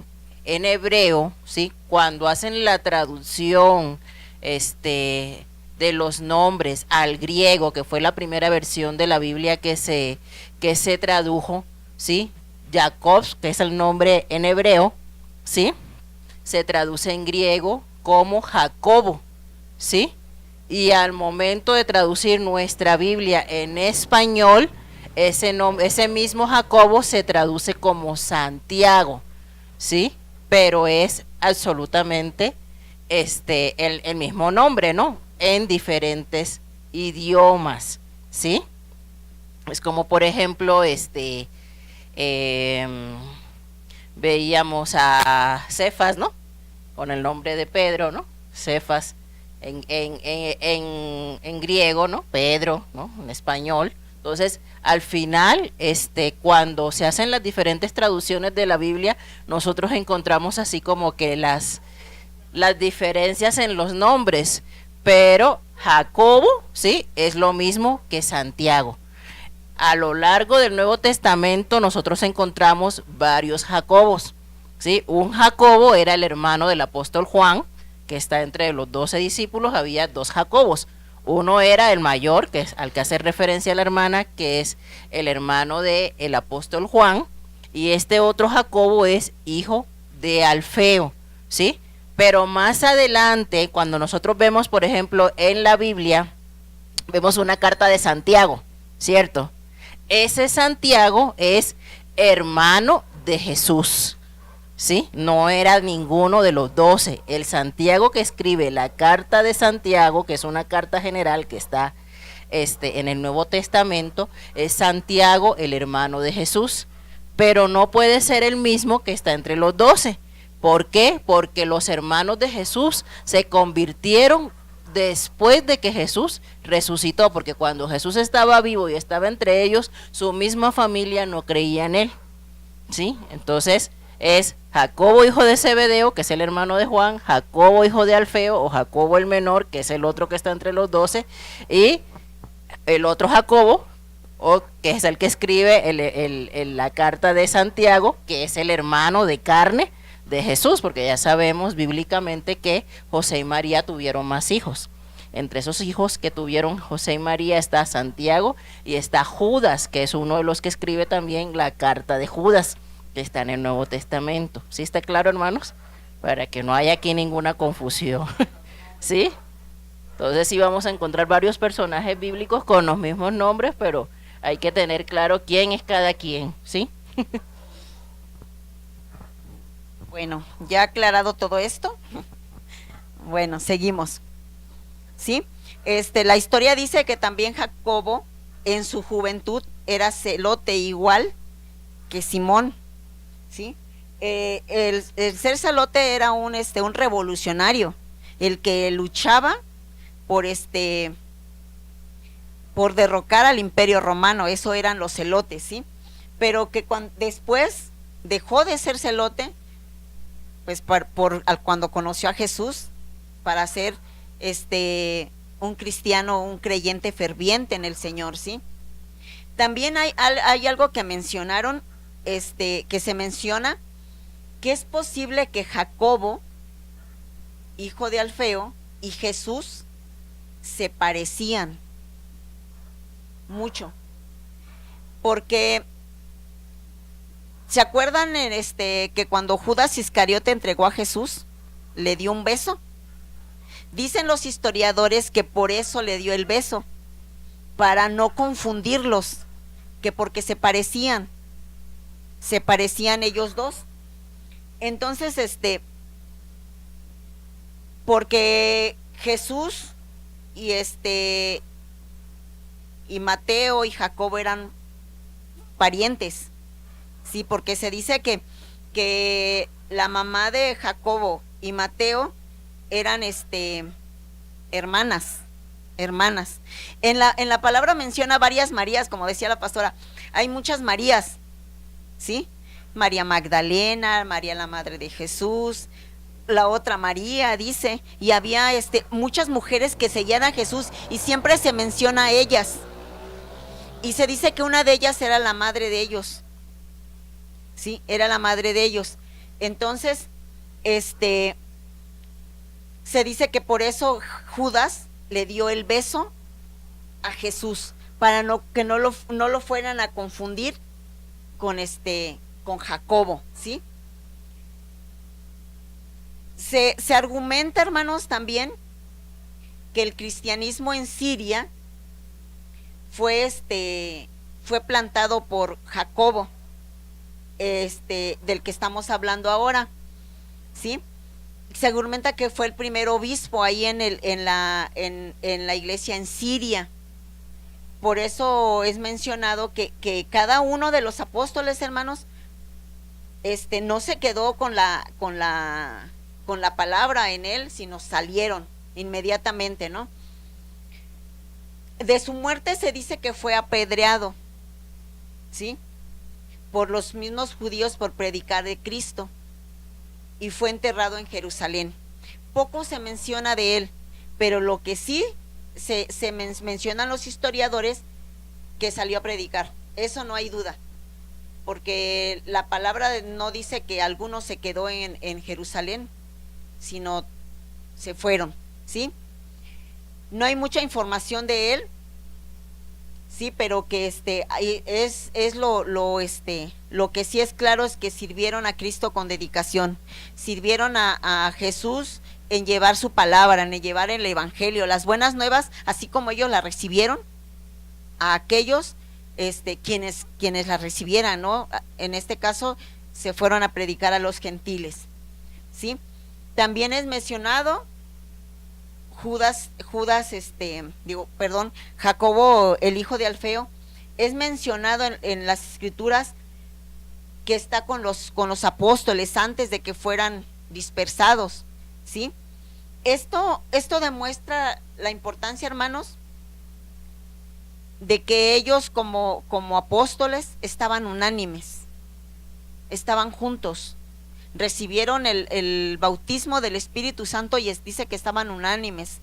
en hebreo, ¿sí? Cuando hacen la traducción de los nombres al griego, que fue la primera versión de la Biblia que se tradujo, ¿sí? Jacob, que es el nombre en hebreo, ¿sí? Se traduce en griego como Jacobo, ¿sí? Y al momento de traducir nuestra Biblia en español, ese mismo Jacobo se traduce como Santiago, ¿sí? Pero es absolutamente el mismo nombre, ¿no? En diferentes idiomas, ¿sí? Es como, por ejemplo, veíamos a Cefas, ¿no? Con el nombre de Pedro, ¿no? Cefas en griego, ¿no? Pedro, ¿no? En español. Entonces, al final, cuando se hacen las diferentes traducciones de la Biblia, nosotros encontramos así como que las diferencias en los nombres, pero Jacobo, sí, es lo mismo que Santiago. A lo largo del Nuevo Testamento nosotros encontramos varios Jacobos, ¿sí? Un Jacobo era el hermano del apóstol Juan, que está entre los 12 discípulos, había dos Jacobos. Uno era el mayor, que es al que hace referencia la hermana, que es el hermano del apóstol Juan, y este otro Jacobo es hijo de Alfeo, ¿sí? Pero más adelante, cuando nosotros vemos, por ejemplo, en la Biblia, vemos una carta de Santiago, ¿cierto? Ese Santiago es hermano de Jesús, ¿sí? No era ninguno de los 12. El Santiago que escribe la carta de Santiago, que es una carta general que está en el Nuevo Testamento, es Santiago, el hermano de Jesús, pero no puede ser el mismo que está entre los 12. ¿Por qué? Porque los hermanos de Jesús se convirtieron después de que Jesús resucitó, porque cuando Jesús estaba vivo y estaba entre ellos, su misma familia no creía en él, ¿sí? Entonces es Jacobo hijo de Zebedeo, que es el hermano de Juan, Jacobo hijo de Alfeo, o Jacobo el menor, que es el otro que está entre los 12, y el otro Jacobo, que es el que escribe la carta de Santiago, que es el hermano de carne de Jesús, porque ya sabemos bíblicamente que José y María tuvieron más hijos. Entre esos hijos que tuvieron José y María está Santiago y está Judas, que es uno de los que escribe también la carta de Judas, que está en el Nuevo Testamento. ¿Sí está claro, hermanos? Para que no haya aquí ninguna confusión. ¿Sí? Entonces sí vamos a encontrar varios personajes bíblicos con los mismos nombres, pero hay que tener claro quién es cada quien, ¿sí? Bueno, ya aclarado todo esto. Bueno, seguimos. ¿Sí? La historia dice que también Jacobo en su juventud era celote igual que Simón, ¿sí? El ser celote era un revolucionario, el que luchaba por por derrocar al Imperio Romano. Eso eran los celotes, ¿sí? Pero que después dejó de ser celote, pues cuando conoció a Jesús, para ser un cristiano, un creyente ferviente en el Señor, ¿sí? También hay algo que mencionaron, que se menciona, que es posible que Jacobo, hijo de Alfeo, y Jesús se parecían mucho, porque ¿se acuerdan que cuando Judas Iscariote entregó a Jesús, le dio un beso? Dicen los historiadores que por eso le dio el beso, para no confundirlos, que porque se parecían ellos dos. Entonces, porque Jesús y Mateo y Jacobo eran parientes, sí, porque se dice que la mamá de Jacobo y Mateo eran hermanas. En la palabra menciona varias Marías, como decía la pastora, hay muchas Marías, ¿sí? María Magdalena, María la madre de Jesús, la otra María, dice, y había muchas mujeres que seguían a Jesús y siempre se menciona a ellas. Y se dice que una de ellas era la madre de ellos. Sí, era la madre de ellos. Entonces, se dice que por eso Judas le dio el beso a Jesús, para que no lo fueran a confundir con con Jacobo, ¿sí? Se argumenta, hermanos, también que el cristianismo en Siria fue plantado por Jacobo, del que estamos hablando ahora, ¿sí? Se argumenta que fue el primer obispo ahí en la iglesia en Siria. Por eso es mencionado que cada uno de los apóstoles, hermanos, no se quedó con la palabra en él, sino salieron inmediatamente, ¿no? De su muerte se dice que fue apedreado, ¿sí? Por los mismos judíos por predicar de Cristo, y fue enterrado en Jerusalén. Poco se menciona de él, pero lo que sí se mencionan los historiadores, que salió a predicar, eso no hay duda, porque la palabra no dice que alguno se quedó en Jerusalén, sino se fueron, ¿sí? No hay mucha información de él, sí, pero que es lo que sí es claro es que sirvieron a Cristo con dedicación, sirvieron a Jesús en llevar su palabra, en llevar el evangelio, las buenas nuevas, así como ellos la recibieron, a aquellos quienes la recibieran, ¿no? En este caso se fueron a predicar a los gentiles, ¿sí? También es mencionado Jacobo, el hijo de Alfeo, es mencionado en las escrituras que está con los apóstoles antes de que fueran dispersados, ¿sí? Esto demuestra la importancia, hermanos, de que ellos como apóstoles estaban unánimes, estaban juntos, recibieron el bautismo del Espíritu Santo y dice que estaban unánimes,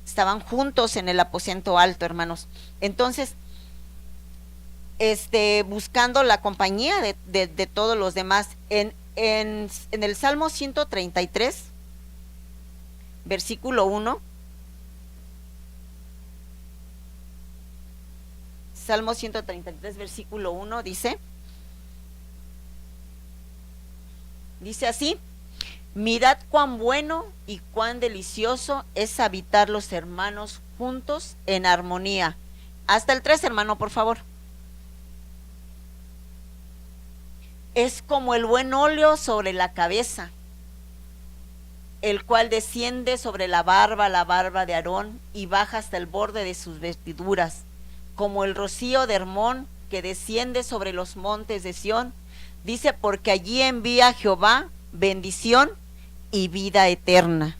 estaban juntos en el aposento alto, hermanos. Entonces, buscando la compañía de todos los demás, en el Salmo 133, versículo 1, Salmo 133, versículo 1, dice así: mirad cuán bueno y cuán delicioso es habitar los hermanos juntos en armonía. Hasta el 3, hermano, por favor. Es como el buen óleo sobre la cabeza, el cual desciende sobre la barba de Aarón y baja hasta el borde de sus vestiduras, como el rocío de Hermón que desciende sobre los montes de Sión. Dice, porque allí envía Jehová bendición y vida eterna.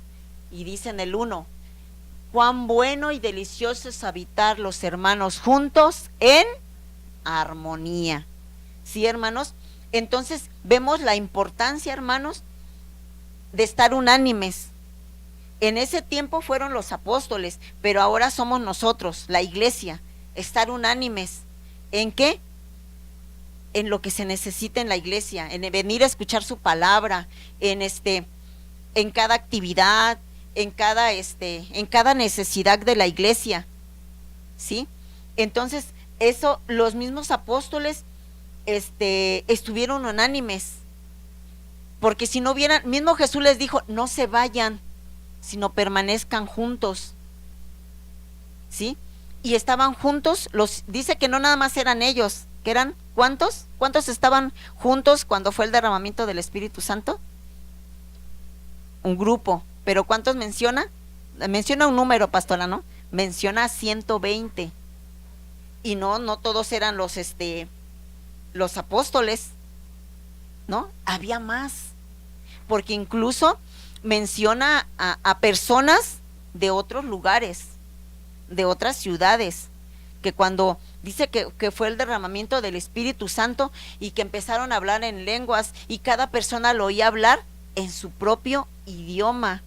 Y dice en el 1, cuán bueno y delicioso es habitar los hermanos juntos en armonía. ¿Sí, hermanos? Entonces vemos la importancia, hermanos, de estar unánimes. En ese tiempo fueron los apóstoles, pero ahora somos nosotros, la iglesia, estar unánimes. ¿En qué? En lo que se necesita en la iglesia, en venir a escuchar su palabra, en cada actividad, en cada necesidad de la iglesia, ¿sí? Entonces, eso, los mismos apóstoles, estuvieron unánimes, porque si no hubieran, mismo Jesús les dijo, no se vayan, sino permanezcan juntos, ¿sí? Y estaban juntos, dice que no nada más eran ellos, que eran, ¿cuántos estaban juntos cuando fue el derramamiento del Espíritu Santo? Un grupo, pero ¿cuántos menciona? Menciona un número, pastora, ¿no? Menciona 120, y no todos eran los apóstoles, ¿no? Había más, porque incluso menciona a personas de otros lugares, de otras ciudades, que cuando dice que fue el derramamiento del Espíritu Santo y que empezaron a hablar en lenguas y cada persona lo oía hablar en su propio idioma,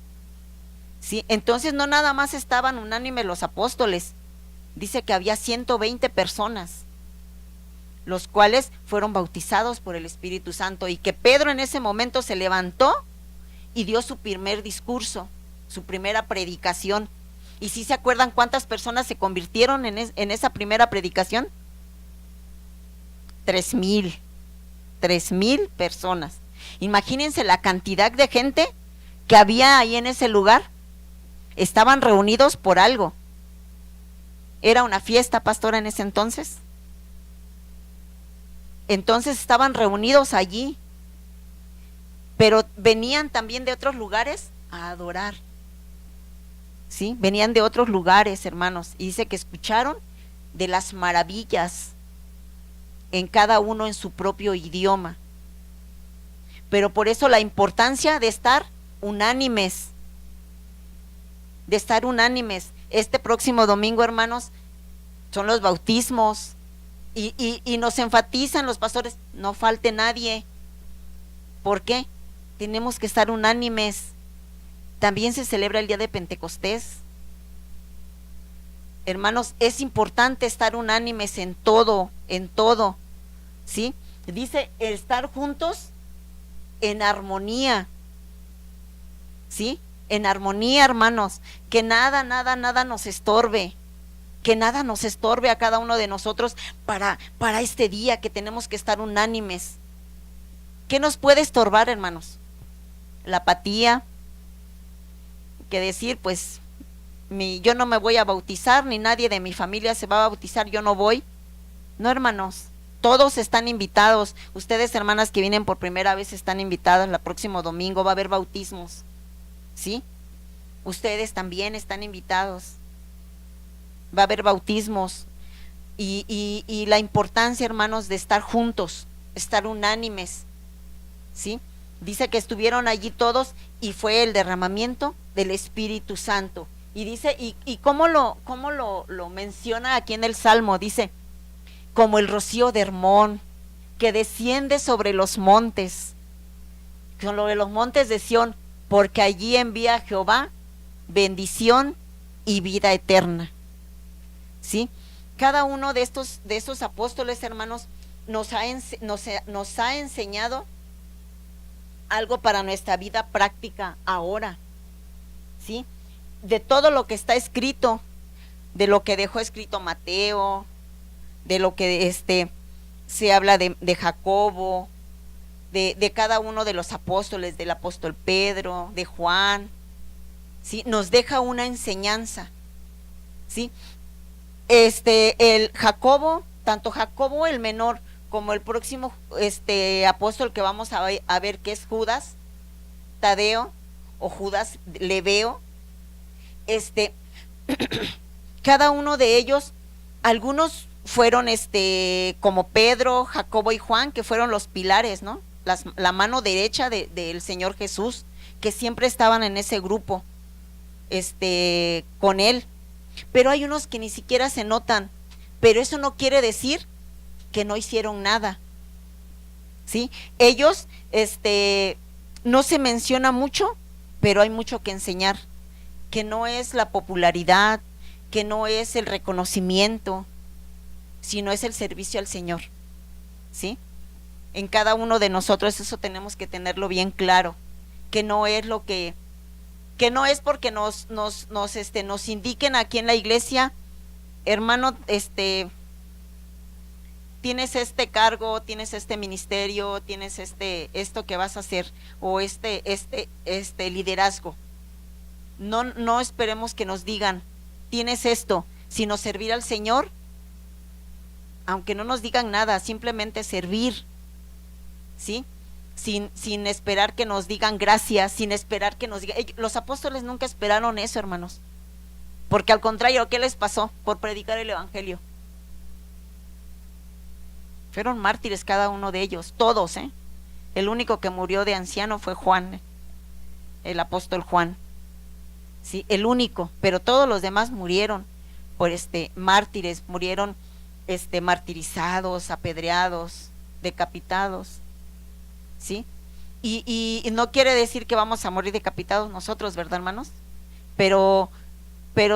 ¿sí? Entonces no nada más estaban unánimes los apóstoles, dice que había 120 personas, los cuales fueron bautizados por el Espíritu Santo, y que Pedro en ese momento se levantó y dio su primer discurso, su primera predicación. ¿Y si se acuerdan cuántas personas se convirtieron en esa primera predicación? 3,000 personas. Imagínense la cantidad de gente que había ahí en ese lugar. Estaban reunidos por algo. Era una fiesta, pastora, en ese entonces. Entonces estaban reunidos allí, pero venían también de otros lugares a adorar. ¿Sí? Venían de otros lugares, hermanos, y dice que escucharon de las maravillas en cada uno en su propio idioma. Pero por eso la importancia de estar unánimes, Este próximo domingo, hermanos, son los bautismos, Y nos enfatizan los pastores, no falte nadie. ¿Por qué? Tenemos que estar unánimes. También se celebra el día de Pentecostés. Hermanos, es importante estar unánimes en todo, ¿sí? Dice estar juntos en armonía, ¿sí? En armonía, hermanos, que nada nos estorbe, a cada uno de nosotros para este día que tenemos que estar unánimes. ¿Qué nos puede estorbar, hermanos? La apatía, que decir, pues, yo no me voy a bautizar, ni nadie de mi familia se va a bautizar, yo no voy. No, hermanos, todos están invitados. Ustedes, hermanas que vienen por primera vez, están invitadas. El próximo domingo va a haber bautismos, ¿sí? Ustedes también están invitados. Va a haber bautismos. Y la importancia, hermanos, de estar juntos, estar unánimes, ¿sí? Dice que estuvieron allí todos y fue el derramamiento del Espíritu Santo. Y dice, y cómo lo menciona aquí en el Salmo, dice, como el rocío de Hermón, que desciende sobre los montes, sobre los montes de Sión, porque allí envía Jehová bendición y vida eterna. ¿Sí? Cada uno de estos apóstoles, hermanos, nos ha enseñado algo para nuestra vida práctica ahora, ¿sí? De todo lo que está escrito, de lo que dejó escrito Mateo, de lo que se habla de Jacobo, de cada uno de los apóstoles, del apóstol Pedro, de Juan, ¿sí? Nos deja una enseñanza, ¿sí? El Jacobo, tanto Jacobo el menor como el próximo apóstol que vamos a ver, que es Judas Tadeo o Judas Leveo, cada uno de ellos, algunos fueron como Pedro, Jacobo y Juan, que fueron los pilares, ¿no? La mano derecha del Señor Jesús, que siempre estaban en ese grupo con él. Pero hay unos que ni siquiera se notan, pero eso no quiere decir que no hicieron nada, ¿sí? Ellos no se menciona mucho, pero hay mucho que enseñar, que no es la popularidad, que no es el reconocimiento, sino es el servicio al Señor, ¿sí? En cada uno de nosotros eso tenemos que tenerlo bien claro, que no es no es porque nos indiquen aquí en la iglesia, hermano, tienes este cargo, tienes este ministerio, tienes esto que vas a hacer, o este liderazgo. No esperemos que nos digan, tienes esto, sino servir al Señor, aunque no nos digan nada, simplemente servir, ¿sí? Sin esperar que nos digan gracias, sin esperar que nos digan. Los apóstoles nunca esperaron eso, hermanos, porque al contrario, ¿qué les pasó? Por predicar el evangelio fueron mártires cada uno de ellos, todos, el único que murió de anciano fue Juan, el apóstol Juan, sí, el único, pero todos los demás murieron por mártires, murieron martirizados, apedreados, decapitados, ¿sí? Y no quiere decir que vamos a morir decapitados nosotros, ¿verdad, hermanos? Pero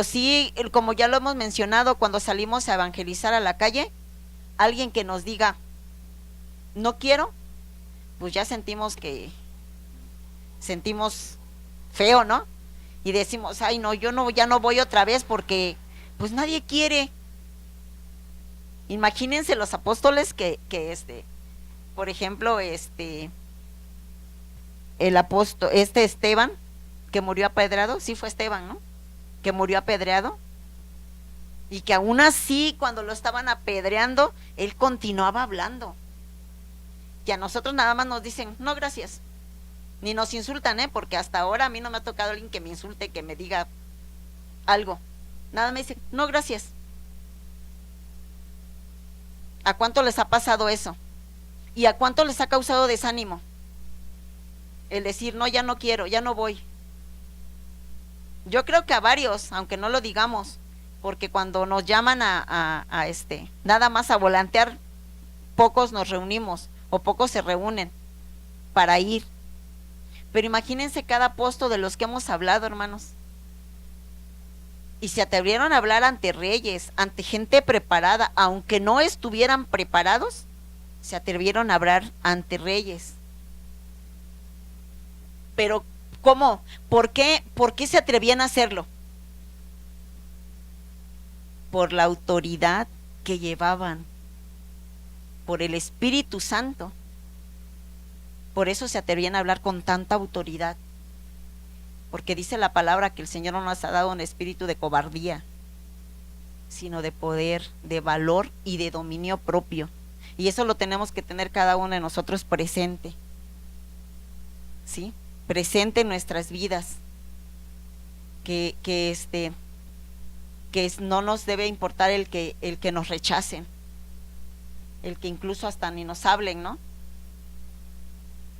sí, como ya lo hemos mencionado, cuando salimos a evangelizar a la calle, alguien que nos diga no quiero, pues ya sentimos feo, ¿no? Y decimos, ay no, ya no voy otra vez porque pues nadie quiere. Imagínense los apóstoles que por ejemplo, el apóstol, Esteban, que murió apedreado, sí fue Esteban, ¿no? Que murió apedreado, y que aún así, cuando lo estaban apedreando, él continuaba hablando. Y a nosotros nada más nos dicen, no gracias, ni nos insultan, porque hasta ahora a mí no me ha tocado alguien que me insulte, que me diga algo. Nada, me dicen, no gracias. ¿A cuánto les ha pasado eso? ¿Y a cuánto les ha causado desánimo? El decir, no, ya no quiero, ya no voy. Yo creo que a varios, aunque no lo digamos, porque cuando nos llaman nada más a volantear, pocos nos reunimos o pocos se reúnen para ir. Pero imagínense cada apóstol de los que hemos hablado, hermanos. Y se atrevieron a hablar ante reyes, ante gente preparada, aunque no estuvieran preparados, se atrevieron a hablar ante reyes. Pero, ¿cómo? ¿Por qué se atrevían a hacerlo? Por la autoridad que llevaban, por el Espíritu Santo. Por eso se atrevían a hablar con tanta autoridad. Porque dice la palabra que el Señor no nos ha dado un espíritu de cobardía, sino de poder, de valor y de dominio propio. Y eso lo tenemos que tener cada uno de nosotros presente. ¿Sí? Presente en nuestras vidas. Que no nos debe importar el que nos rechacen, el que incluso hasta ni nos hablen, ¿no?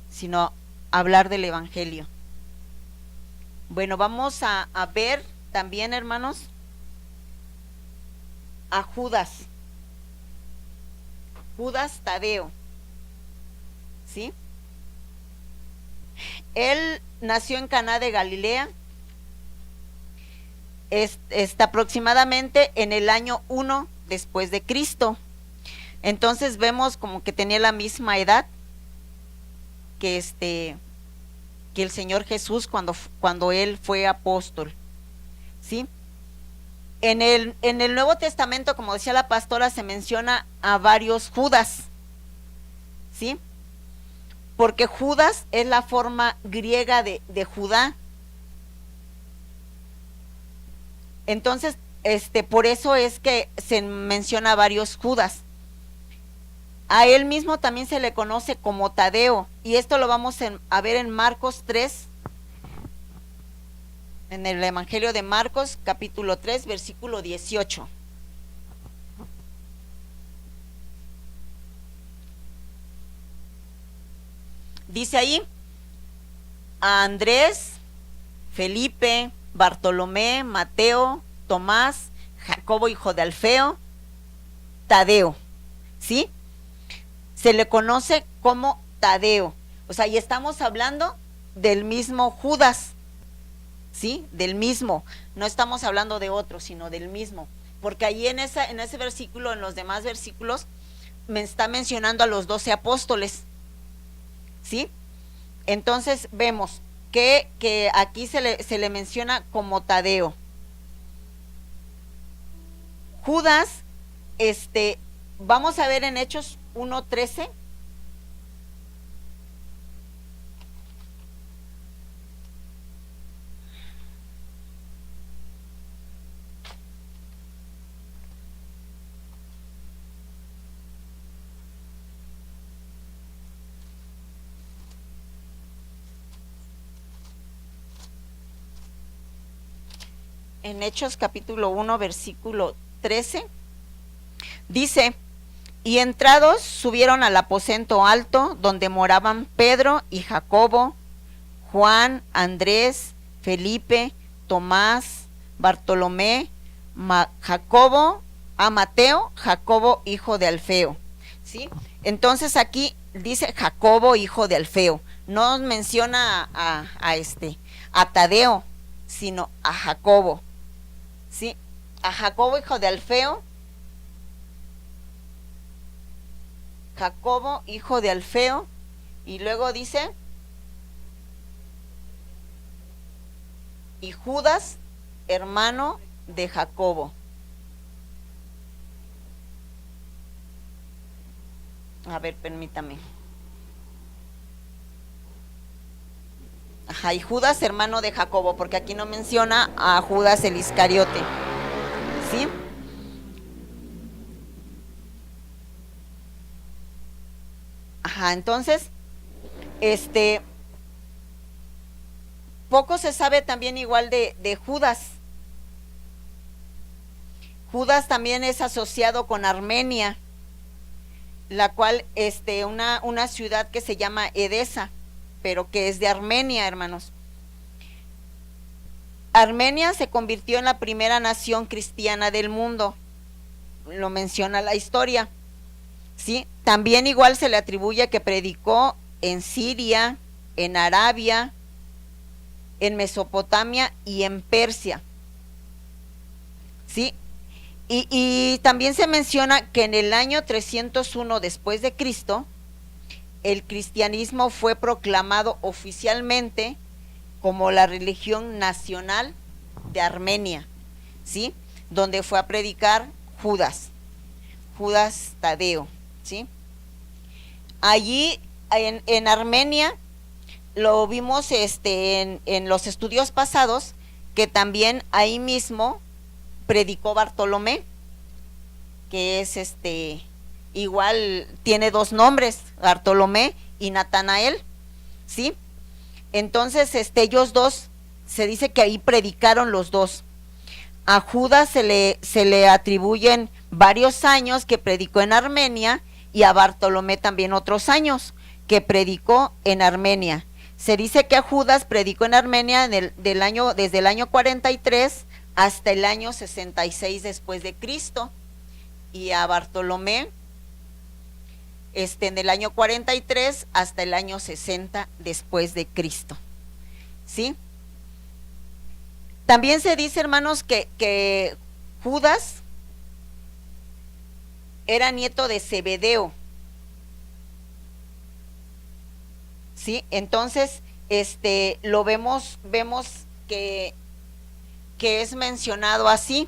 Sino hablar del evangelio. Bueno, vamos a ver también, hermanos, a Judas Tadeo, ¿sí? Él nació en Caná de Galilea, está aproximadamente en el año 1 después de Cristo. Entonces vemos como que tenía la misma edad que el Señor Jesús cuando él fue apóstol, ¿sí? En el Nuevo Testamento, como decía la pastora, se menciona a varios Judas, ¿sí? Porque Judas es la forma griega de Judá. Entonces, por eso es que se menciona a varios Judas. A él mismo también se le conoce como Tadeo, y esto lo vamos a ver en Marcos 3, en el Evangelio de Marcos, capítulo 3, versículo 18. Dice ahí, a Andrés, Felipe, Bartolomé, Mateo, Tomás, Jacobo hijo de Alfeo, Tadeo, ¿sí? Se le conoce como Tadeo. O sea, y estamos hablando del mismo Judas, ¿sí? Del mismo. No estamos hablando de otro, sino del mismo. Porque ahí en ese versículo, en los demás versículos, me está mencionando a los 12 apóstoles, ¿sí? Entonces vemos que aquí se le menciona como Tadeo. Judas, vamos a ver en Hechos 1:13. En Hechos capítulo 1, versículo 13, dice: y entrados subieron al aposento alto donde moraban Pedro y Jacobo, Juan, Andrés, Felipe, Tomás, Bartolomé, Mateo, Jacobo hijo de Alfeo, ¿sí? Entonces aquí dice Jacobo hijo de Alfeo, no menciona a Tadeo, sino a Jacobo, ¿sí? A Jacobo hijo de Alfeo. Jacobo, hijo de Alfeo, y luego dice, y Judas, hermano de Jacobo. A ver, permítame. Ajá, y Judas, hermano de Jacobo, porque aquí no menciona a Judas el Iscariote, ¿sí? Ajá, entonces, poco se sabe también igual de Judas. Judas también es asociado con Armenia, la cual, una ciudad que se llama Edesa, pero que es de Armenia, hermanos. Armenia se convirtió en la primera nación cristiana del mundo, lo menciona la historia, ¿sí? También igual se le atribuye que predicó en Siria, en Arabia, en Mesopotamia y en Persia, ¿sí? Y también se menciona que en el año 301 después de Cristo, el cristianismo fue proclamado oficialmente como la religión nacional de Armenia, ¿sí? Donde fue a predicar Judas Tadeo, ¿sí? Allí en Armenia lo vimos en los estudios pasados, que también ahí mismo predicó Bartolomé, que es igual tiene dos nombres, Bartolomé y Natanael, ¿sí? Entonces ellos dos, se dice que ahí predicaron los dos. A Judas se le atribuyen varios años que predicó en Armenia, y a Bartolomé también otros años que predicó en Armenia. Se dice que a Judas predicó en Armenia desde el año 43 hasta el año 66 después de Cristo, y a Bartolomé en el año 43 hasta el año 60 después de Cristo, ¿sí? También se dice, hermanos, que Judas era nieto de Zebedeo, ¿sí? Entonces, lo vemos que es mencionado así.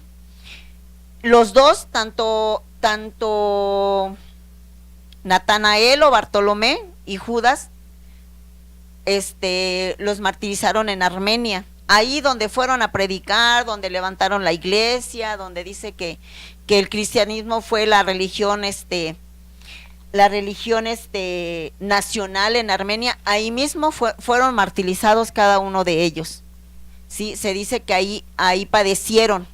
Los dos, tanto Natanael o Bartolomé y Judas, los martirizaron en Armenia, ahí donde fueron a predicar, donde levantaron la iglesia, donde dice que el cristianismo fue la religión nacional en Armenia. Ahí mismo fueron martirizados cada uno de ellos, sí, se dice que ahí padecieron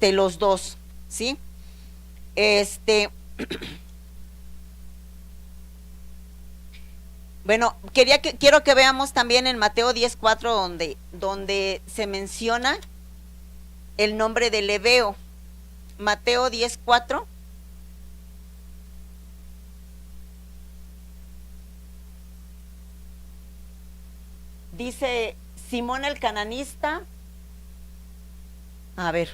los dos, sí. Bueno, quiero que veamos también en Mateo 10:4 donde se menciona el nombre de Lebeo. Mateo 10:4. Dice Simón el cananista. A ver,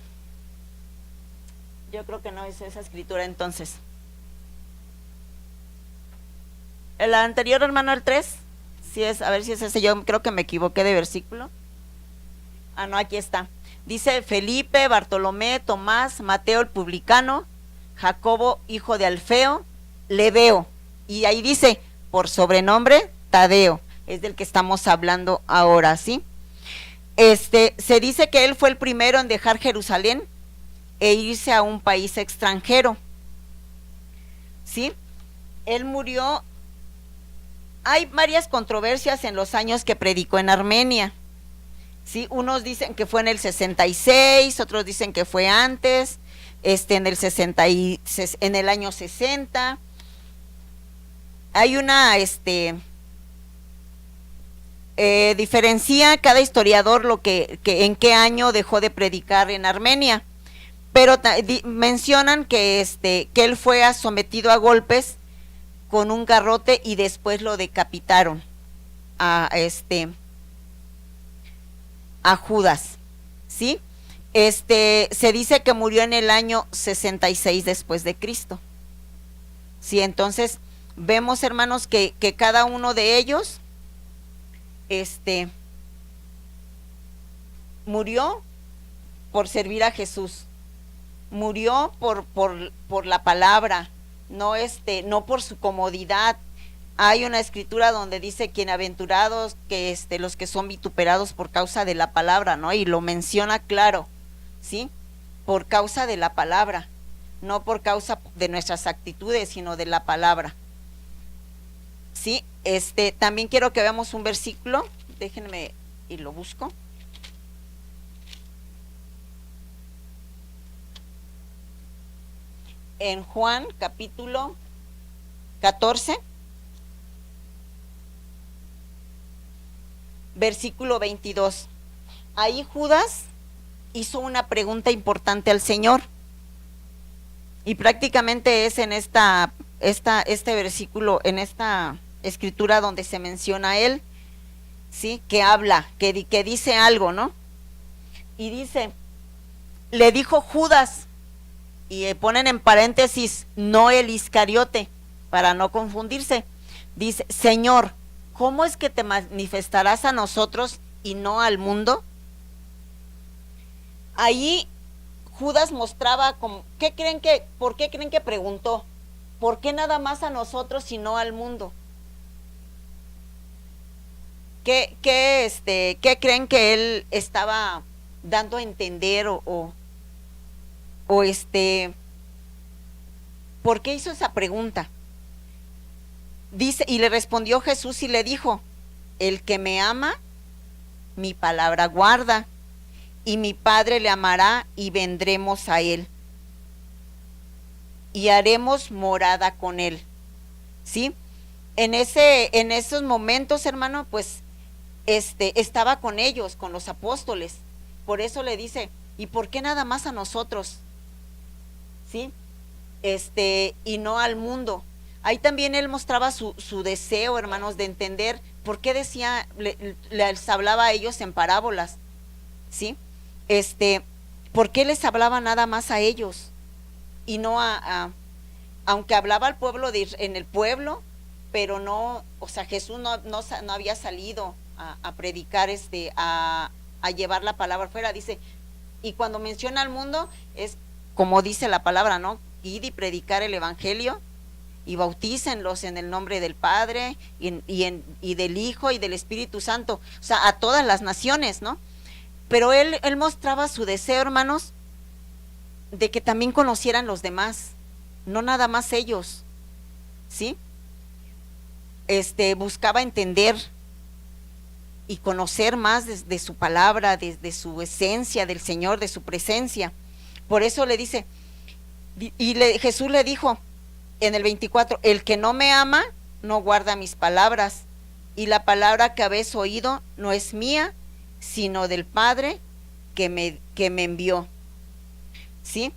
yo creo que no es esa escritura entonces. El anterior, hermano, el 3, si es, a ver si es ese, yo creo que me equivoqué de versículo. Ah, no, aquí está. Dice Felipe, Bartolomé, Tomás, Mateo el publicano, Jacobo, hijo de Alfeo, Lebeo. Y ahí dice, por sobrenombre, Tadeo. Es del que estamos hablando ahora, ¿sí? Se dice que él fue el primero en dejar Jerusalén e irse a un país extranjero, ¿sí? Él murió. Hay varias controversias en los años que predicó en Armenia, ¿sí? Unos dicen que fue en el 66, otros dicen que fue antes, en el año 60. Hay una diferencia cada historiador en qué año dejó de predicar en Armenia, pero mencionan que él fue sometido a golpes con un garrote y después lo decapitaron a Judas, ¿sí? Se dice que murió en el año 66 después de Cristo, ¿sí? Entonces vemos, hermanos, que cada uno de ellos murió por servir a Jesús, murió por la palabra, no por su comodidad. Hay una escritura donde dice bienaventurados que los que son vituperados por causa de la palabra, ¿no? Y lo menciona claro, ¿sí? Por causa de la palabra, no por causa de nuestras actitudes, sino de la palabra, ¿sí? También quiero que veamos un versículo, déjenme y lo busco. En Juan capítulo 14, versículo 22. ahí Judas hizo una pregunta importante al Señor. Y prácticamente es en este versículo, en esta escritura donde se menciona a él, ¿sí? Que habla, que dice algo, ¿no? Y dice, le dijo Judas, y ponen en paréntesis, no el Iscariote, para no confundirse. Dice, Señor, ¿cómo es que te manifestarás a nosotros y no al mundo? Ahí Judas mostraba como, ¿por qué creen que preguntó? ¿Por qué nada más a nosotros y no al mundo? ¿Qué creen que él estaba dando a entender ¿por qué hizo esa pregunta? Dice, y le respondió Jesús y le dijo, el que me ama, mi palabra guarda, y mi Padre le amará y vendremos a él y haremos morada con él. ¿Sí? En esos momentos, hermano, pues estaba con ellos, con los apóstoles. Por eso le dice, ¿y por qué nada más a nosotros? ¿Sí? Y no al mundo. Ahí también él mostraba su deseo, hermanos, de entender por qué decía, les hablaba a ellos en parábolas. ¿Sí? ¿Por qué les hablaba nada más a ellos? Y no aunque hablaba al pueblo en el pueblo, pero no, o sea, Jesús no había salido a predicar, a llevar la palabra fuera. Dice, y cuando menciona al mundo, es como dice la palabra, ¿no? Id y predicar el evangelio y bautícenlos en el nombre del Padre y del Hijo y del Espíritu Santo, o sea, a todas las naciones, ¿no? Pero él mostraba su deseo, hermanos, de que también conocieran los demás, no nada más ellos, ¿sí? Buscaba entender y conocer más de su palabra, de su esencia del Señor, de su presencia. Por eso le dice, Jesús le dijo en el 24, el que no me ama, no guarda mis palabras, y la palabra que habéis oído no es mía, sino del Padre que me envió. ¿Sí?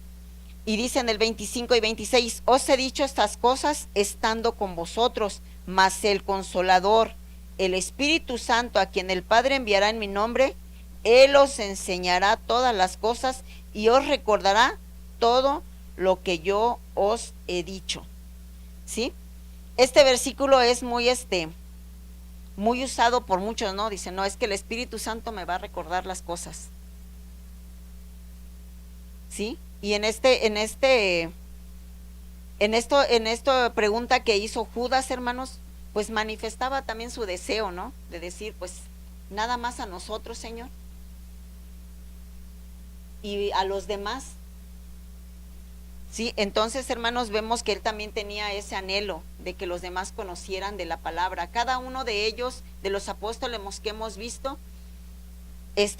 Y dice en el 25 y 26, os he dicho estas cosas estando con vosotros, mas el Consolador, el Espíritu Santo, a quien el Padre enviará en mi nombre, Él os enseñará todas las cosas y os recordará todo lo que yo os he dicho. ¿Sí? Este versículo es muy usado por muchos, ¿no? Dicen, no, es que el Espíritu Santo me va a recordar las cosas. ¿Sí? Y en esta pregunta que hizo Judas, hermanos, pues manifestaba también su deseo, ¿no? De decir, pues, nada más a nosotros, Señor, y a los demás. Sí, entonces, hermanos, vemos que él también tenía ese anhelo de que los demás conocieran de la palabra. Cada uno de ellos, de los apóstoles que hemos visto,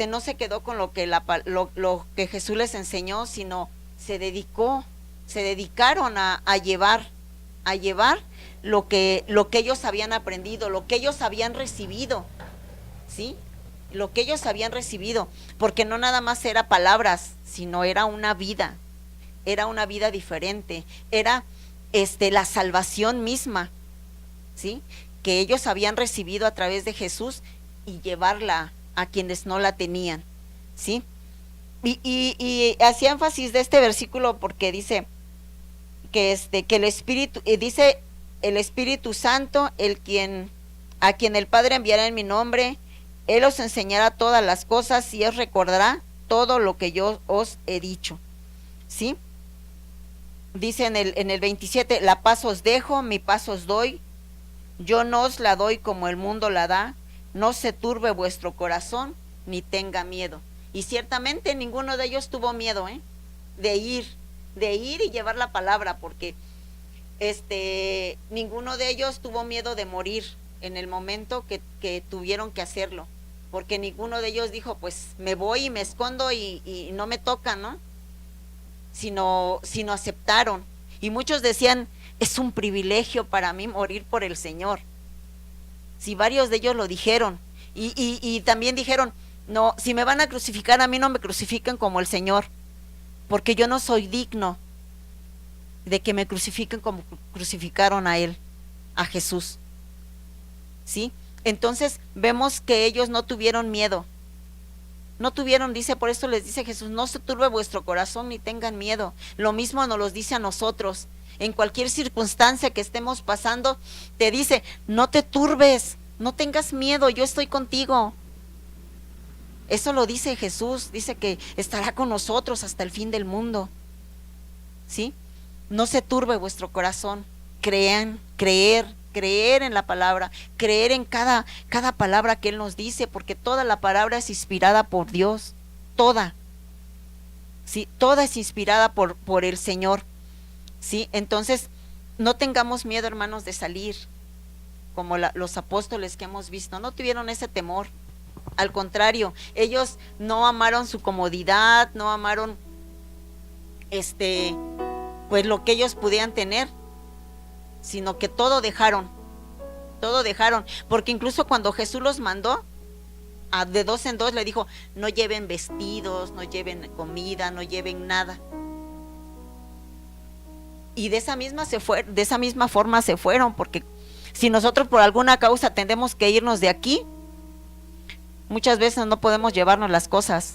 no se quedó con lo que Jesús les enseñó, sino se dedicaron a llevar lo que ellos habían aprendido, lo que ellos habían recibido, ¿sí? Lo que ellos habían recibido, porque no nada más era palabras, sino era una vida diferente, era la salvación misma, ¿sí? Que ellos habían recibido a través de Jesús y llevarla a quienes no la tenían, ¿sí? Y hacía énfasis de este versículo porque dice que el Espíritu, dice el Espíritu Santo, a quien el Padre enviará en mi nombre, Él os enseñará todas las cosas y os recordará todo lo que yo os he dicho, ¿sí? Dice en el 27, la paz os dejo, mi paz os doy, yo no os la doy como el mundo la da, no se turbe vuestro corazón, ni tenga miedo. Y ciertamente ninguno de ellos tuvo miedo, de ir y llevar la palabra, porque ninguno de ellos tuvo miedo de morir en el momento que tuvieron que hacerlo, porque ninguno de ellos dijo, pues me voy y me escondo y no me toca, ¿no? Sino aceptaron. Y muchos decían, es un privilegio para mí morir por el Señor. Si varios de ellos lo dijeron, y también dijeron, No, si me van a crucificar, a mí no me crucifiquen como el Señor, porque yo no soy digno de que me crucifiquen como crucificaron a él, a Jesús. ¿Sí? Entonces vemos que ellos no tuvieron miedo. No tuvieron, dice, por esto les dice Jesús, no se turbe vuestro corazón ni tengan miedo. Lo mismo nos lo dice a nosotros. En cualquier circunstancia que estemos pasando, te dice, no te turbes, no tengas miedo, yo estoy contigo. Eso lo dice Jesús, dice que estará con nosotros hasta el fin del mundo. ¿Sí? No se turbe vuestro corazón, creer en la palabra, creer en cada palabra que Él nos dice, porque toda la palabra es inspirada por Dios, toda. ¿Sí? Toda es inspirada por el Señor. ¿Sí? Entonces, no tengamos miedo, hermanos, de salir, como los apóstoles que hemos visto, no tuvieron ese temor. Al contrario, ellos no amaron su comodidad, no amaron pues lo que ellos pudieran tener, sino que todo dejaron, porque incluso cuando Jesús los mandó de dos en dos, le dijo, no lleven vestidos, no lleven comida, no lleven nada. Y de esa misma forma se fueron, porque si nosotros por alguna causa tendemos que irnos de aquí, muchas veces no podemos llevarnos las cosas.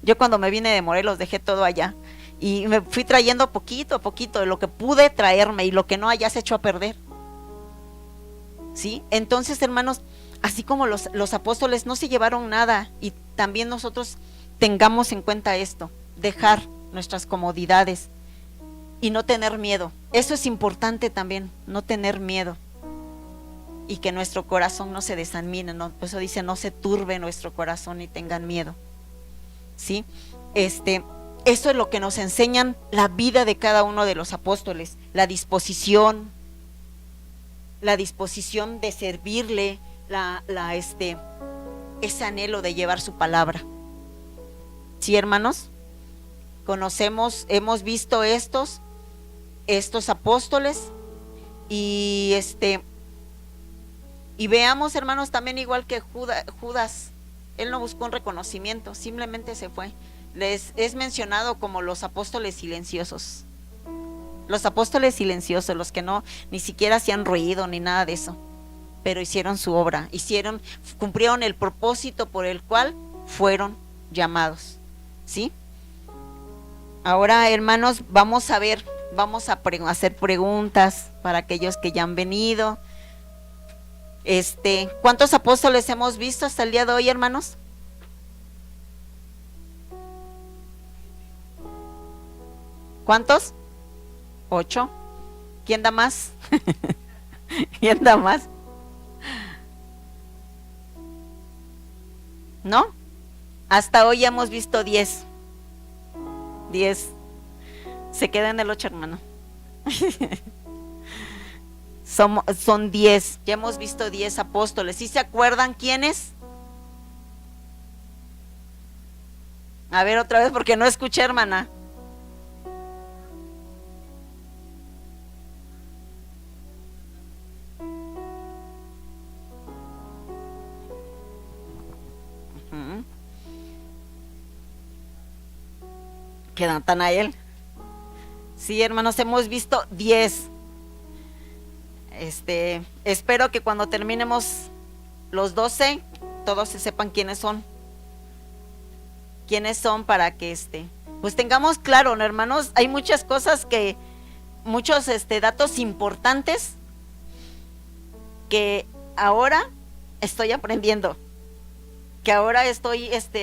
Yo cuando me vine de Morelos dejé todo allá y me fui trayendo poquito a poquito de lo que pude traerme y lo que no allá se echó a perder. ¿Sí? Entonces, hermanos, así como los apóstoles no se llevaron nada, y también nosotros tengamos en cuenta esto, dejar nuestras comodidades y no tener miedo. Eso es importante también, no tener miedo. Y que nuestro corazón no se desanime, ¿no? Por eso dice, no se turbe nuestro corazón ni tengan miedo. ¿Sí? Eso es lo que nos enseñan la vida de cada uno de los apóstoles, la disposición de servirle, ese anhelo de llevar su palabra. ¿Sí, hermanos? Hemos visto estos apóstoles y y veamos, hermanos, también igual que Judas, él no buscó un reconocimiento, simplemente se fue. Es mencionado como los apóstoles silenciosos. Los apóstoles silenciosos, los que no ni siquiera hacían ruido ni nada de eso, pero hicieron su obra, cumplieron el propósito por el cual fueron llamados. ¿Sí? Ahora, hermanos, vamos a hacer preguntas para aquellos que ya han venido. ¿Cuántos apóstoles hemos visto hasta el día de hoy, hermanos? ¿Cuántos? 8. ¿Quién da más? ¿Quién da más? ¿No? Hasta hoy hemos visto 10. 10. Se queda en el 8, hermano. Son 10. Ya hemos visto 10 apóstoles. ¿Sí se acuerdan quiénes? A ver otra vez porque no escuché, hermana. Que Natanael. Sí, hermanos, hemos visto 10. Espero que cuando terminemos los 12, todos se sepan quiénes son. Quiénes son para que pues tengamos claro, ¿no, hermanos? Hay muchas cosas muchos datos importantes que ahora estoy aprendiendo.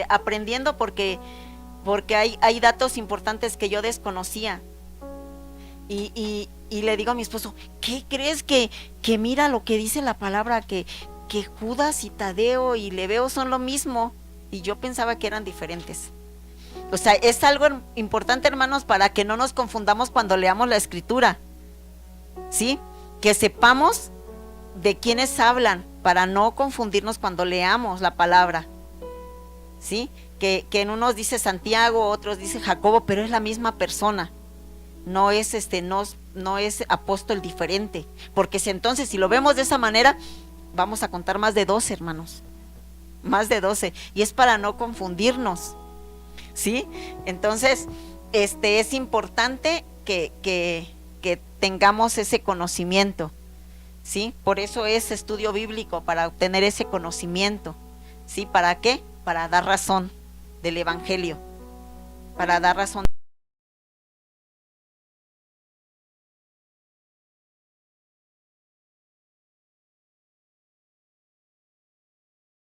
Aprendiendo porque hay datos importantes que yo desconocía. Y le digo a mi esposo, ¿qué crees que mira lo que dice la palabra, que Judas y Tadeo y Lebeo son lo mismo? Y yo pensaba que eran diferentes. O sea, es algo importante, hermanos, para que no nos confundamos cuando leamos la escritura. ¿Sí? Que sepamos de quiénes hablan, para no confundirnos cuando leamos la palabra. ¿Sí? Que en unos dice Santiago, otros dice Jacobo, pero es la misma persona. No es no es apóstol diferente, porque entonces si lo vemos de esa manera, vamos a contar más de 12, hermanos. más de 12, y es para no confundirnos, ¿sí? Entonces, es importante que tengamos ese conocimiento, ¿sí? Por eso es estudio bíblico, para obtener ese conocimiento, ¿sí? ¿Para qué? Para dar razón del evangelio, para dar razón